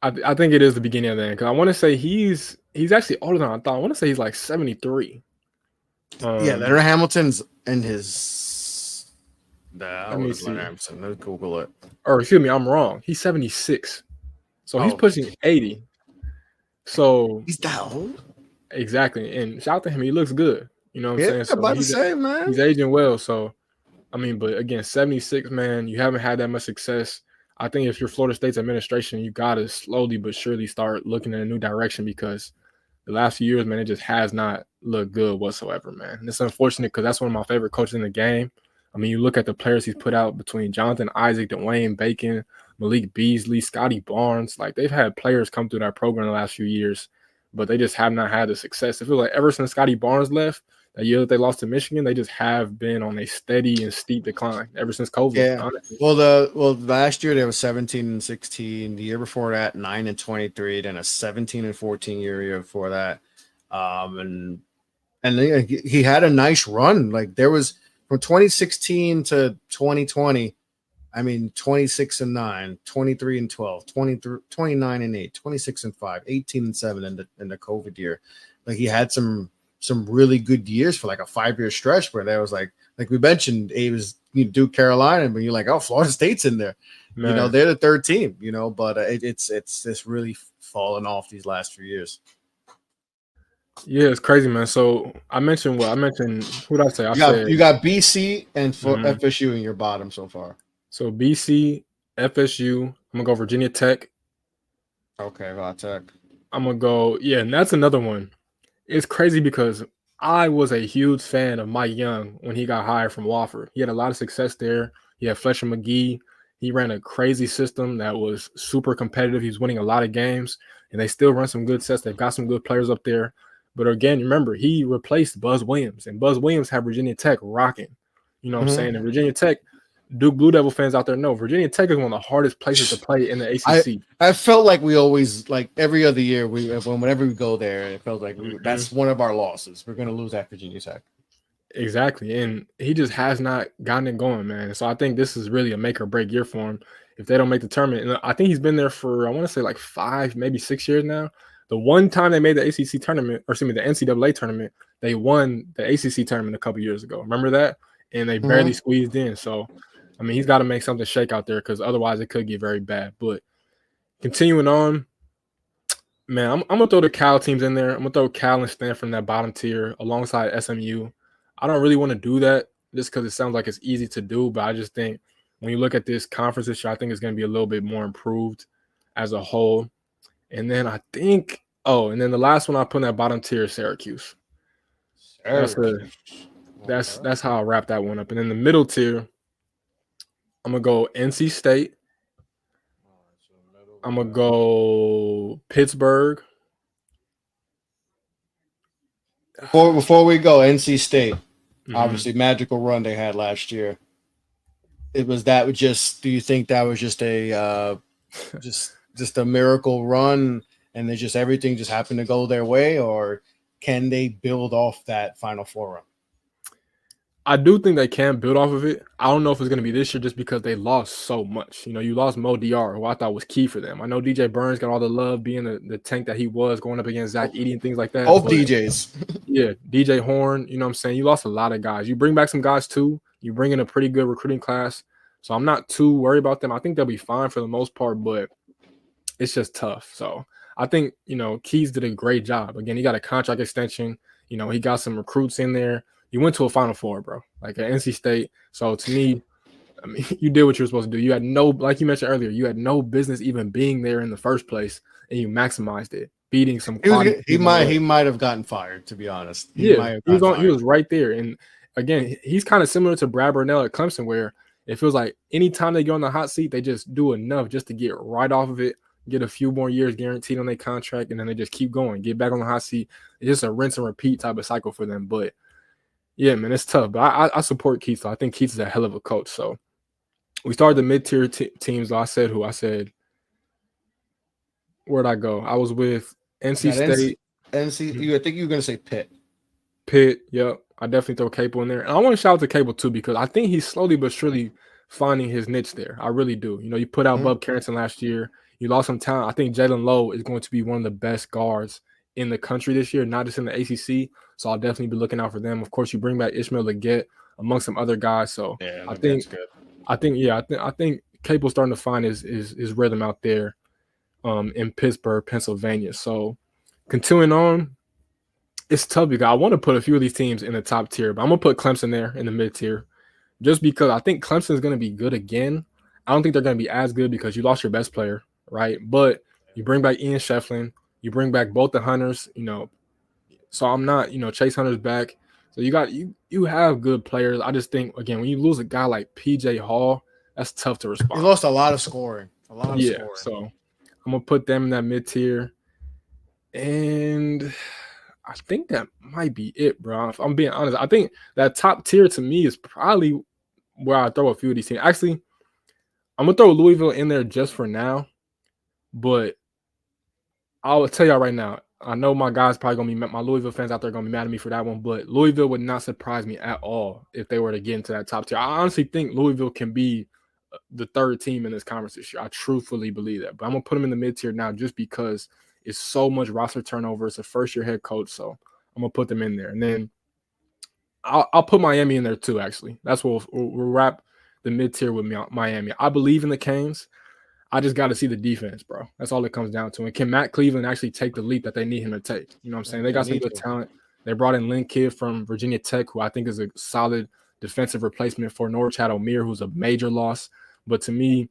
I think it is the beginning of the end, because I want to say he's actually older than I thought. I want to say he's like 73. Leonard Hamilton's in his. Let me see. Let's Google it. Or excuse me, I'm wrong. He's 76, so he's pushing 80. So he's that old. Exactly, and shout out to him. He looks good. You know what I'm saying? So about to say, man. He's aging well. So, I mean, but again, 76, man, you haven't had that much success. I think if you're Florida State's administration, you got to slowly but surely start looking in a new direction, because the last few years, man, it just has not looked good whatsoever, man. And it's unfortunate, because that's one of my favorite coaches in the game. I mean, you look at the players he's put out between Jonathan Isaac, Dwayne Bacon, Malik Beasley, Scotty Barnes. Like, they've had players come through that program the last few years, but they just have not had the success. I feel like ever since Scotty Barnes left, that year that they lost to Michigan, they just have been on a steady and steep decline ever since COVID. Yeah. Honestly. Well, last year they were 17-16. The year before that, 9-23. Then a 17-14 year before that, and he had a nice run. Like, there was from 2016 to 2020. I mean, 26-9, 23-12, 29-8, 26-5, 18-7 in the COVID year. Like, he had some really good years for like a 5-year stretch where there was like we mentioned, it was Duke, Carolina, but you're like, oh, Florida State's in there. Man. They're the third team, but it's just really fallen off these last few years. Yeah, it's crazy, man. So I mentioned who did I say? You got BC and FSU in your bottom so far. So BC, FSU, I'm gonna go Virginia Tech. Okay, Tech. I'm gonna go, and that's another one. It's crazy because I was a huge fan of Mike Young when he got hired from Wofford. He had a lot of success there. He had Fletcher McGee. He ran a crazy system that was super competitive. He was winning a lot of games, and they still run some good sets. They've got some good players up there. But again, remember, he replaced Buzz Williams, and Buzz Williams had Virginia Tech rocking. You know what I'm saying? And Virginia Tech, Duke Blue Devil fans out there know Virginia Tech is one of the hardest places to play in the ACC. I felt like we always, like every other year, whenever we go there, it felt like that's one of our losses. We're going to lose at Virginia Tech. Exactly, and he just has not gotten it going, man. So I think this is really a make or break year for him if they don't make the tournament. And I think he's been there for, I want to say, like 5, maybe 6 years now. The one time they made the ACC tournament, or excuse me, the NCAA tournament, they won the ACC tournament a couple years ago. Remember that? And they barely squeezed in. So, I mean, he's got to make something shake out there, because otherwise it could get very bad. But continuing on, man, I'm going to throw the Cal teams in there. I'm going to throw Cal and Stanford in that bottom tier alongside SMU. I don't really want to do that just because it sounds like it's easy to do, but I just think when you look at this conference this year, I think it's going to be a little bit more improved as a whole. And then I think, and then the last one I put in that bottom tier is Syracuse. That's how I wrap that one up. And then the middle tier, I'm going to go NC State. I'm going to go Pittsburgh. Before we go, NC State, obviously magical run they had last year. Do you think that was just a just a miracle run and everything just happened to go their way, or can they build off that Final Four run? I do think they can build off of it. I don't know if it's going to be this year just because they lost so much. You lost Mo Diarra, who I thought was key for them. I know DJ Burns got all the love being the tank that he was going up against Zach Edey and things like that. Both DJs. Yeah, DJ Horn, you know what I'm saying? You lost a lot of guys. You bring back some guys too. You bring in a pretty good recruiting class. So I'm not too worried about them. I think they'll be fine for the most part, but it's just tough. So I think, Keys did a great job. Again, he got a contract extension. He got some recruits in there. You went to a Final Four, bro, like at NC State. So to me, I mean, you did what you were supposed to do. Like you mentioned earlier, you had no business even being there in the first place, and you maximized it. beating some quality. He might have gotten fired, to be honest. He Yeah, might have he was gotten on. He fired. was right there, and again, he's kind of similar to Brad Burnell at Clemson, where it feels like anytime they go on the hot seat, they just do enough just to get right off of it, get a few more years guaranteed on their contract, and then they just keep going, get back on the hot seat. It's just a rinse and repeat type of cycle for them. But yeah, man, it's tough. But I support Keith. I think Keith is a hell of a coach. So we started the mid-tier teams. Though. I said where'd I go? I was with NC State. I think you were gonna say Pitt. Pitt, yep. I definitely throw Cable in there. And I want to shout out to Cable too, because I think he's slowly but surely finding his niche there. I really do. You know, you put out Bub Carrington last year. You lost some talent. I think Jalen Lowe is going to be one of the best guards in the country this year, not just in the ACC. So I'll definitely be looking out for them. Of course, you bring back Ishmael Leggett amongst some other guys. So Yeah, I think good. I think Cable's starting to find his rhythm out there in Pittsburgh, Pennsylvania. So continuing on, it's tough because I want to put a few of these teams in the top tier, but I'm gonna put Clemson there in the mid tier, just because I think Clemson is gonna be good again. I don't think they're gonna be as good because you lost your best player, right? But you bring back Ian Shefflin, you bring back both the Hunters, you know. So I'm not, Chase Hunter's back. So you have good players. I just think again when you lose a guy like PJ Hall, that's tough to respond. He lost a lot of scoring. So I'm gonna put them in that mid tier, and I think that might be it, bro. If I'm being honest, I think that top tier to me is probably where I throw a few of these teams. Actually, I'm gonna throw Louisville in there just for now, but I will tell y'all right now. I know my guys probably gonna be my Louisville fans out there gonna be mad at me for that one, but Louisville would not surprise me at all if they were to get into that top tier. I honestly think Louisville can be the third team in this conference this year. I truthfully believe that, but I'm gonna put them in the mid tier now just because it's so much roster turnover. It's a first year head coach, so I'm gonna put them in there, and then I'll put Miami in there too. Actually, that's what we'll wrap the mid tier with Miami. I believe in the Canes. I just got to see the defense, bro. That's all it comes down to. And can Matt Cleveland actually take the leap that they need him to take? You know what I'm saying? They got some good talent. They brought in Lynn Kidd from Virginia Tech, who I think is a solid defensive replacement for Norwich. Had O'Meara, who's a major loss. But to me,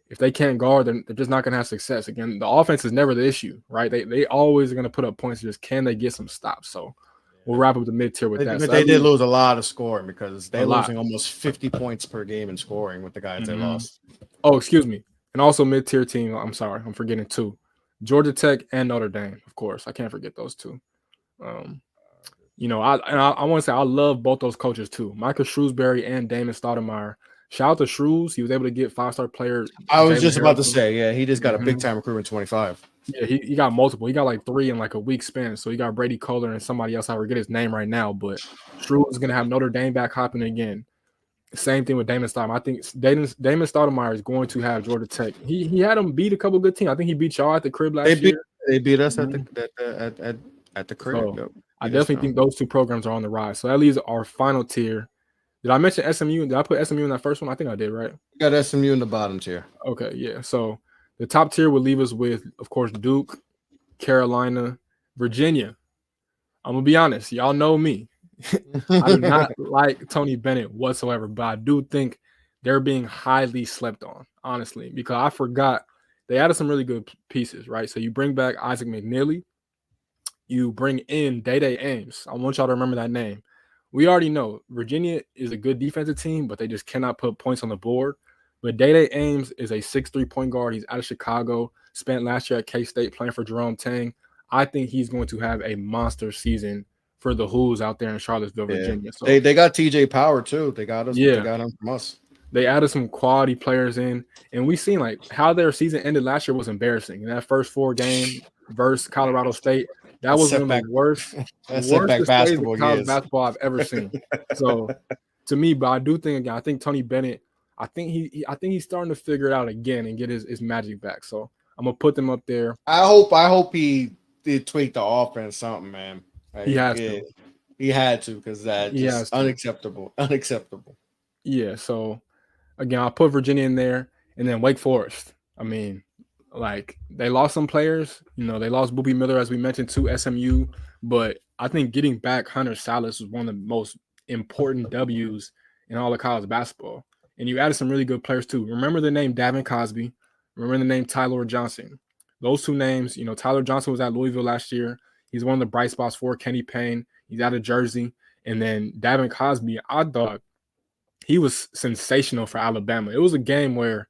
if they can't guard, they're just not going to have success. Again, the offense is never the issue, right? They always are going to put up points. Just can they get some stops? So we'll wrap up the mid tier with that. But So they did lose a lot of scoring because they're losing almost 50 points per game in scoring with the guys they lost. Oh, excuse me. And also mid-tier team. I'm sorry, I'm forgetting two. Georgia Tech and Notre Dame, of course. I can't forget those two. I want to say I love both those coaches too. Michael Shrewsbury and Damon Stoudemire. Shout out to Shrews. He was able to get 5-star player. I was just about to say, yeah, he just got a big time recruitment 25. Yeah, he got multiple. He got like 3 in like a week span. So he got Brady Kohler and somebody else. I forget his name right now, but Shrews is gonna have Notre Dame back hopping again. Same thing with Damon Stoudemire. I think Damon Stoudemire is going to have Georgia Tech. He had them beat a couple good teams. I think he beat y'all at the crib last year. They beat us at the crib. So I definitely think those two programs are on the rise. So that leaves our final tier. Did I mention SMU? Did I put SMU in that first one? I think I did, right? You got SMU in the bottom tier. Okay, yeah. So the top tier would leave us with, of course, Duke, Carolina, Virginia. I'm gonna be honest. Y'all know me. I do not like Tony Bennett whatsoever, but I do think they're being highly slept on, honestly, because I forgot they added some really good pieces, right? So you bring back Isaac McNeely, you bring in Day Ames. I want y'all to remember that name. We already know Virginia is a good defensive team, but they just cannot put points on the board. But Day Ames is a 6'3" point guard. He's out of Chicago, spent last year at K-State playing for Jerome Tang. I think he's going to have a monster season for the Who's out there in Charlottesville, Virginia. So they got TJ Power too. They got us. Yeah. They got him from us. They added some quality players in, and we seen like how their season ended last year was embarrassing. In that first 4 game versus Colorado State, that was one of the worst basketball I've ever seen. So to me, but I do think again, I think Tony Bennett, I think he's starting to figure it out again and get his magic back. So I'm gonna put them up there. I hope he did tweak the offense something, man. Like, he has to. He had to because that's just unacceptable. Unacceptable. Yeah. So again, I'll put Virginia in there, and then Wake Forest. I mean, like they lost some players. They lost Boobie Miller, as we mentioned, to SMU. But I think getting back Hunter Salas was one of the most important W's in all of college basketball. And you added some really good players too. Remember the name Davin Cosby. Remember the name Tyler Johnson. those two names, Tyler Johnson was at Louisville last year. He's one of the bright spots for Kenny Payne. He's out of Jersey. And then Davin Cosby, I thought he was sensational for Alabama. It was a game where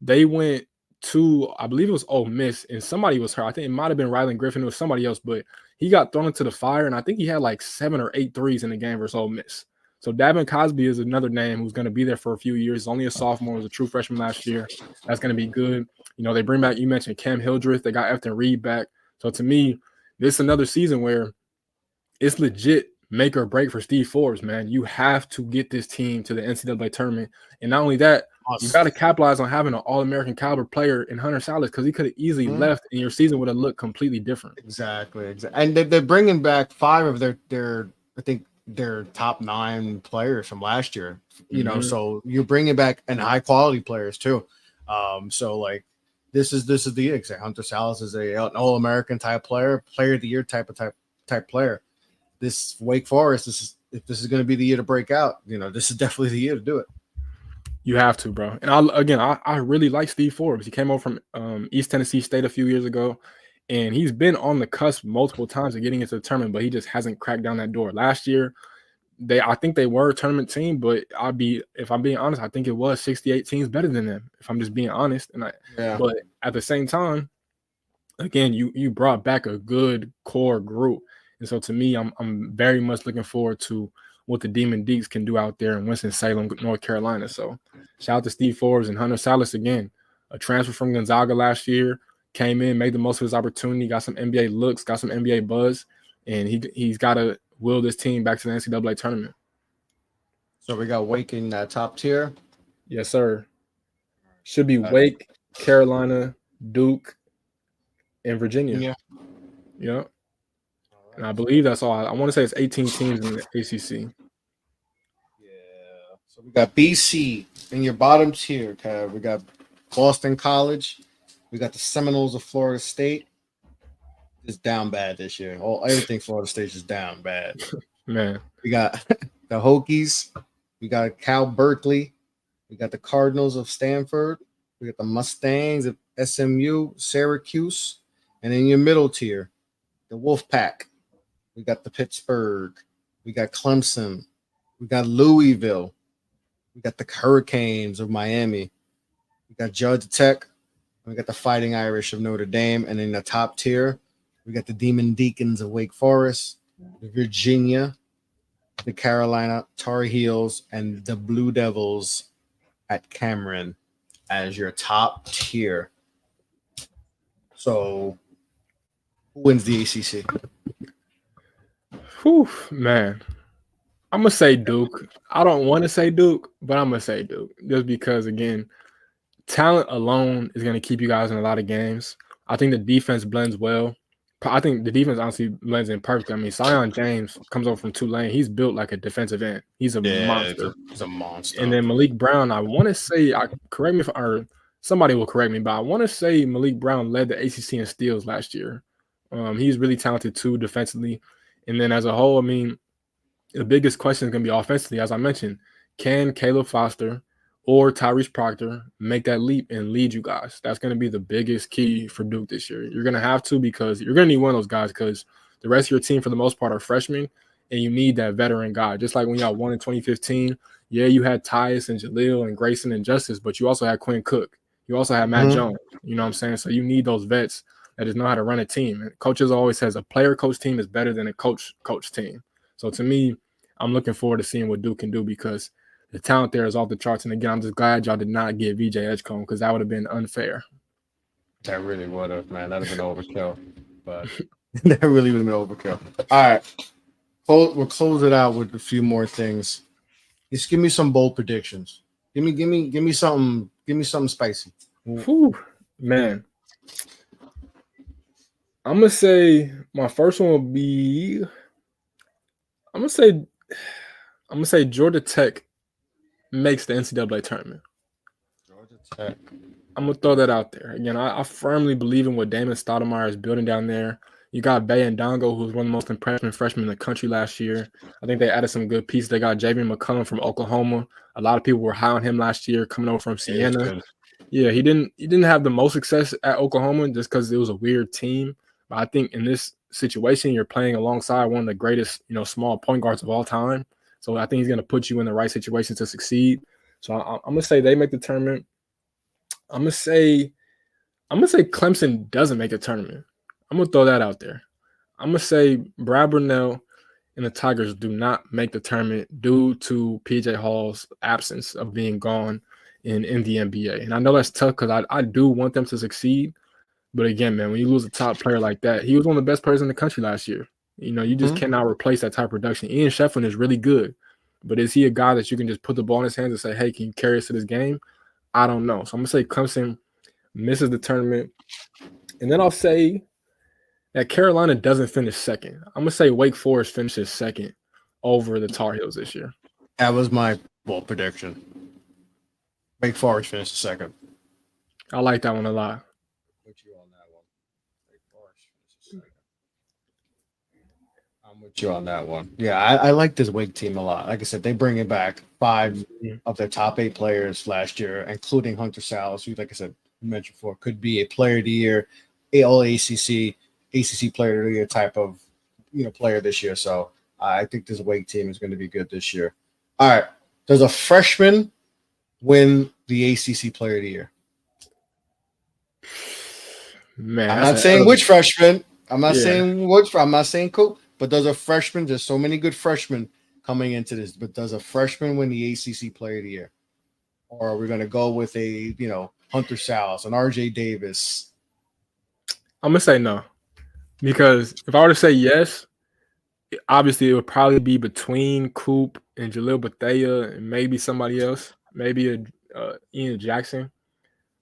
they went to, I believe it was Ole Miss, and somebody was hurt. I think it might have been Rylan Griffin. It was somebody else, but he got thrown into the fire, and I think he had like 7 or 8 threes in the game versus Ole Miss. So Davin Cosby is another name who's going to be there for a few years. He's only a sophomore, was a true freshman last year. That's going to be good. They bring back, you mentioned Cam Hildreth. They got Efton Reed back. So to me, this is another season where it's legit make or break for Steve Forbes, man. You have to get this team to the NCAA tournament. And not only that, you got to capitalize on having an All-American caliber player in Hunter Salas, because he could have easily left and your season would have looked completely different. Exactly. And they're bringing back 5 of their I think their top 9 players from last year. So you're bringing back and high quality players too. So like this is the exact Hunter Salas is an All-American type player of the year type player. This Wake Forest, if this is going to be the year to break out, this is definitely the year to do it. You have to, bro. And I really like Steve Forbes. He came over from East Tennessee State a few years ago, and he's been on the cusp multiple times of getting into the tournament, but he just hasn't cracked down that door. Last year, I think they were a tournament team, but if I'm being honest, I think it was 68 teams better than them, if I'm just being honest. But at the same time, again, you brought back a good core group. And so to me, I'm very much looking forward to what the Demon Deeks can do out there in Winston-Salem, North Carolina. So shout out to Steve Forbes and Hunter Salas again. A transfer from Gonzaga last year, came in, made the most of his opportunity, got some NBA looks, got some NBA buzz, and he's got to will this team back to the NCAA tournament. So we got Wake in that top tier? Yes, sir. Should be Wake, Carolina, Duke, and Virginia. Yeah. And I believe that's all. I want to say it's 18 teams in the ACC. Yeah. So we got BC in your bottom tier, Kev. We got Boston College. We got the Seminoles of Florida State. It's down bad this year. Everything Florida State is down bad. Man. We got the Hokies. We got Cal Berkeley. We got the Cardinals of Stanford. We got the Mustangs of SMU, Syracuse. And in your middle tier, the Wolfpack. We got the Pittsburgh. We got Clemson. We got Louisville. We got the Hurricanes of Miami. We got Georgia Tech. We got the Fighting Irish of Notre Dame. And in the top tier, we got the Demon Deacons of Wake Forest, the Virginia, the Carolina Tar Heels, and the Blue Devils at Cameron as your top tier. So who wins the ACC? Whew, man. I'm going to say Duke. I don't want to say Duke, but I'm going to say Duke. Just because, again, talent alone is going to keep you guys in a lot of games. I think the defense blends well. I think the defense honestly blends in perfectly. I mean, Zion James comes over from Tulane. He's built like a defensive end. He's a monster. He's a monster. And then Malik Brown, I want to say, correct me or somebody will correct me, but I want to say Malik Brown led the ACC in steals last year. He's really talented too defensively. And then as a whole, I mean, the biggest question is going to be offensively. As I mentioned, can Caleb Foster or Tyrese Proctor make that leap and lead you guys? That's going to be the biggest key for Duke this year. You're going to have to, because you're going to need one of those guys, because the rest of your team, for the most part, are freshmen, and you need that veteran guy. Just like when y'all won in 2015, you had Tyus and Jaleel and Grayson and Justice, but you also had Quinn Cook. You also had Matt Jones. You know what I'm saying? So you need those vets that just know how to run a team. And coaches always says a player-coach team is better than a coach team. So to me, I'm looking forward to seeing what Duke can do, because the talent there is off the charts. And again, I'm just glad y'all did not get VJ Edgecombe, because that would have been unfair. That really would have, man. That would have been overkill. But that really would have been overkill. All right. We'll close it out with a few more things. Just give me some bold predictions. Give me something. Give me something spicy. Whew, man. I'm gonna say my first one will be. I'm gonna say Georgia Tech makes the NCAA tournament. Georgia Tech. I'm gonna throw that out there. Again, I firmly believe in what Damon Stoudemire is building down there. You got Bay and Dongo, who was one of the most impressive freshmen in the country last year. I think they added some good pieces. They got Javion McCullum from Oklahoma. A lot of people were high on him last year, coming over from Siena. Yeah, he didn't have the most success at Oklahoma just because it was a weird team. But I think in this situation, you're playing alongside one of the greatest, small point guards of all time. So I think he's going to put you in the right situation to succeed. So I'm gonna say they make the tournament. I'm gonna say Clemson doesn't make a tournament. I'm gonna throw that out there. I'm gonna say Brad Brunell and the Tigers do not make the tournament due to PJ Hall's absence of being gone in the NBA. And I know that's tough because I do want them to succeed. But again, man, when you lose a top player like that, he was one of the best players in the country last year. You just cannot replace that type of production. Ian Shefflin is really good, but is he a guy that you can just put the ball in his hands and say, hey, can you carry us to this game? I don't know. So I'm going to say Clemson misses the tournament. And then I'll say that Carolina doesn't finish second. I'm going to say Wake Forest finishes second over the Tar Heels this year. That was my bold prediction. Wake Forest finished second. I like that one a lot. With you on that one. Wake Forest finished second. I'm with you on that one. Yeah, I like this Wake team a lot. Like I said, they bring it back 5 of their top 8 players last year, including Hunter Sallis, who, like I said, you mentioned before, could be a player of the year, all ACC player of the year type of player this year. So I think this Wake team is going to be good this year. All right. Does a freshman win the ACC player of the year? Man, I'm not saying which freshman. I'm not saying which. I'm not saying who. But does a freshman? There's so many good freshmen coming into this. But does a freshman win the ACC player of the year? Or are we going to go with a Hunter Sallis, an RJ Davis? I'm gonna say no, because if I were to say yes, obviously it would probably be between Coop and Jalil Bethea and maybe somebody else, maybe Ian Jackson.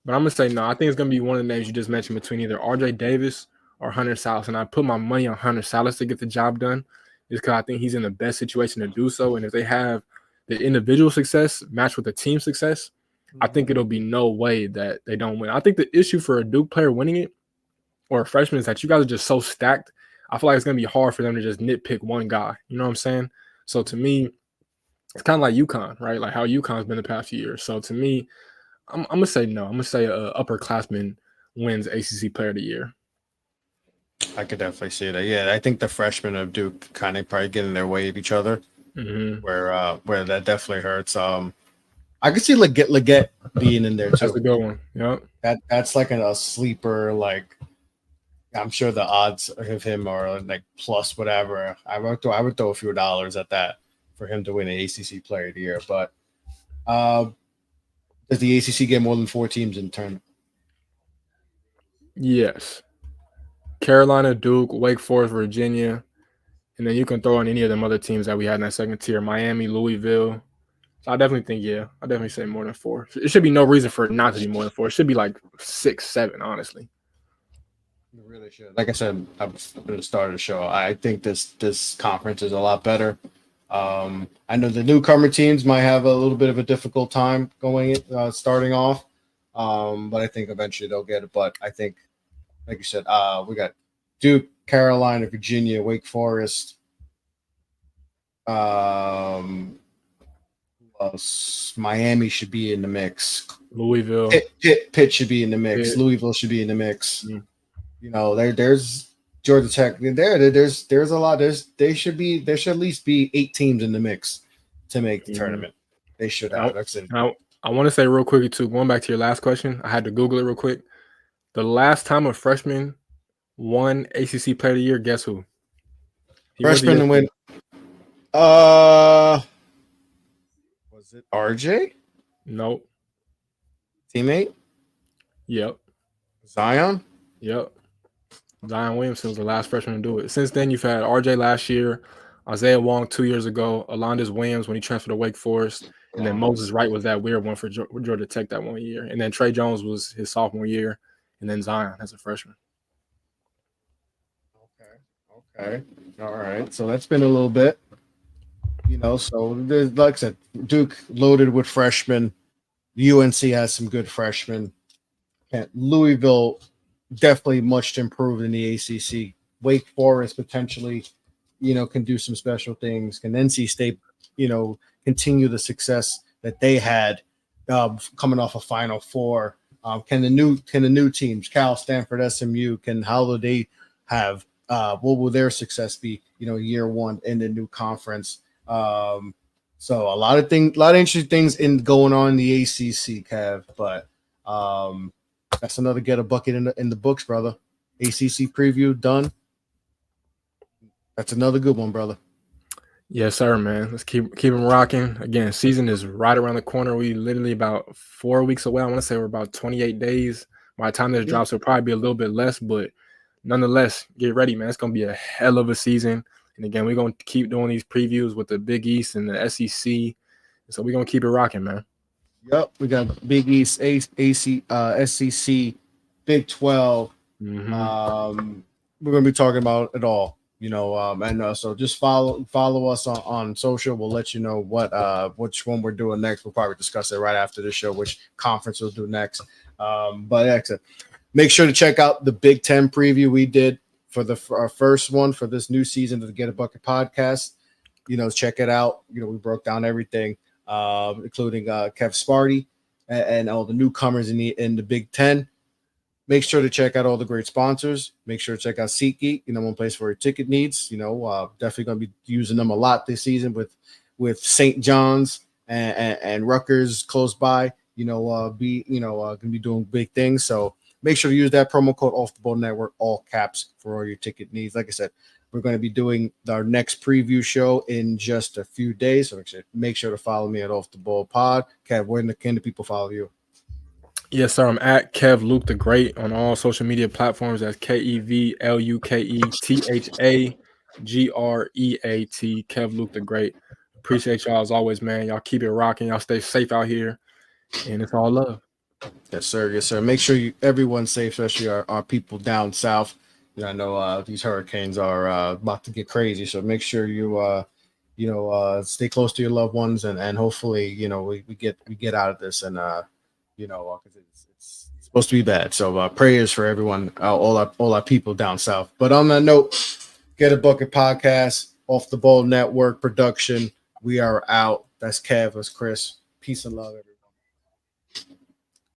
But I'm gonna say no. I think it's gonna be one of the names you just mentioned between either RJ Davis or Hunter Sallis, and I put my money on Hunter Sallis to get the job done, just because I think he's in the best situation to do so. And if they have the individual success matched with the team success, I think it'll be no way that they don't win. I think the issue for a Duke player winning it or a freshman is that you guys are just so stacked. I feel like it's gonna be hard for them to just nitpick one guy. You know what I'm saying? So to me, it's kind of like UConn, right? Like how UConn's been the past few years. So to me, I'm gonna say no. I'm gonna say upperclassman wins ACC Player of the Year. I could definitely see that. Yeah, I think the freshmen of Duke kind of probably get in their way of each other, where that definitely hurts. I could see Leggett being in there too. That's a good one. Yeah, that's like a sleeper. Like I'm sure the odds of him are like plus whatever. I would throw a few dollars at that for him to win an ACC Player of the Year. But does the ACC get more than 4 teams in the tournament? Yes. Carolina, Duke, Wake Forest, Virginia, and then you can throw in any of them other teams that we had in that second tier, Miami, Louisville. So I definitely think, I definitely say more than 4. It should be no reason for it not to be more than 4. It should be like 6, 7, honestly. It really should. Like I said, I'm going to start the show. I think this conference is a lot better. I know the newcomer teams might have a little bit of a difficult time starting off, but I think eventually they'll get it. But I think, like you said, we got Duke, Carolina, Virginia, Wake Forest. Miami should be in the mix. Louisville. Pitt should be in the mix. Pitt. Louisville should be in the mix. Mm-hmm. There's Georgia Tech. There's a lot. There should at least be 8 teams in the mix to make the tournament. They should have. I want to say real quickly too, going back to your last question, I had to Google it real quick. The last time a freshman won ACC Player of the Year, guess who? Freshman and win. Was it RJ? Nope. Teammate? Yep. Zion? Yep. Zion Williamson was the last freshman to do it. Since then, you've had RJ last year, Isaiah Wong 2 years ago, Alondes Williams when he transferred to Wake Forest, and then Moses Wright was that weird one for Georgia Tech that 1 year. And then Trey Jones was his sophomore year, and then Zion as a freshman. Okay. All right. So that's been a little bit. So there's, like I said, Duke loaded with freshmen. UNC has some good freshmen. And Louisville definitely much improved in the ACC. Wake Forest potentially, can do some special things. Can NC State, continue the success that they had coming off a Final Four. Can the new teams, Cal, Stanford, SMU, how do they have? What will their success be? Year one in the new conference. So a lot of interesting things going on in the ACC, Kev. But that's another get a bucket in the books, brother. ACC preview done. That's another good one, brother. Yes, sir, man. Let's keep them rocking. Again, season is right around the corner. We literally about 4 weeks away. I want to say we're about 28 days. By the time this drops, it'll probably be a little bit less, but nonetheless, get ready, man. It's gonna be a hell of a season. And again, we're gonna keep doing these previews with the Big East and the SEC. So we're gonna keep it rocking, man. Yep, we got Big East, SEC, Big 12. Mm-hmm. We're gonna be talking about it all. So just follow us on social. We'll let you know which one we're doing next. We'll probably discuss it right after the show, which conference we'll do next. But excellent. Make sure to check out the Big Ten preview we did for our first one for this new season of the Get a Bucket podcast. Check it out. We broke down everything, including Kev Sparty and all the newcomers in the Big Ten. Make sure to check out all the great sponsors. Make sure to check out SeatGeek, one place for your ticket needs. Definitely going to be using them a lot this season with St. John's and Rutgers close by. Going to be doing big things. So make sure to use that promo code Off the Ball Network, all caps, for all your ticket needs. Like I said, we're going to be doing our next preview show in just a few days. So make sure to follow me at Off the Ball Pod. Kev, where can the people follow you? Yes, sir. I'm at Kev Luke the Great on all social media platforms. That's KEVLUKETHAGREAT. Kev Luke the Great. Appreciate y'all as always, man. Y'all keep it rocking. Y'all stay safe out here. And it's all love. Yes, sir. Yes, sir. Make sure everyone's safe, especially our people down south. I know these hurricanes are about to get crazy. So make sure you stay close to your loved ones and hopefully, we get out of this and because it's supposed to be bad. So prayers for everyone, all our people down south. But on that note, Get a Bucket podcast, Off the Ball Network production. We are out. That's Kev. That's Chris. Peace and love, everyone.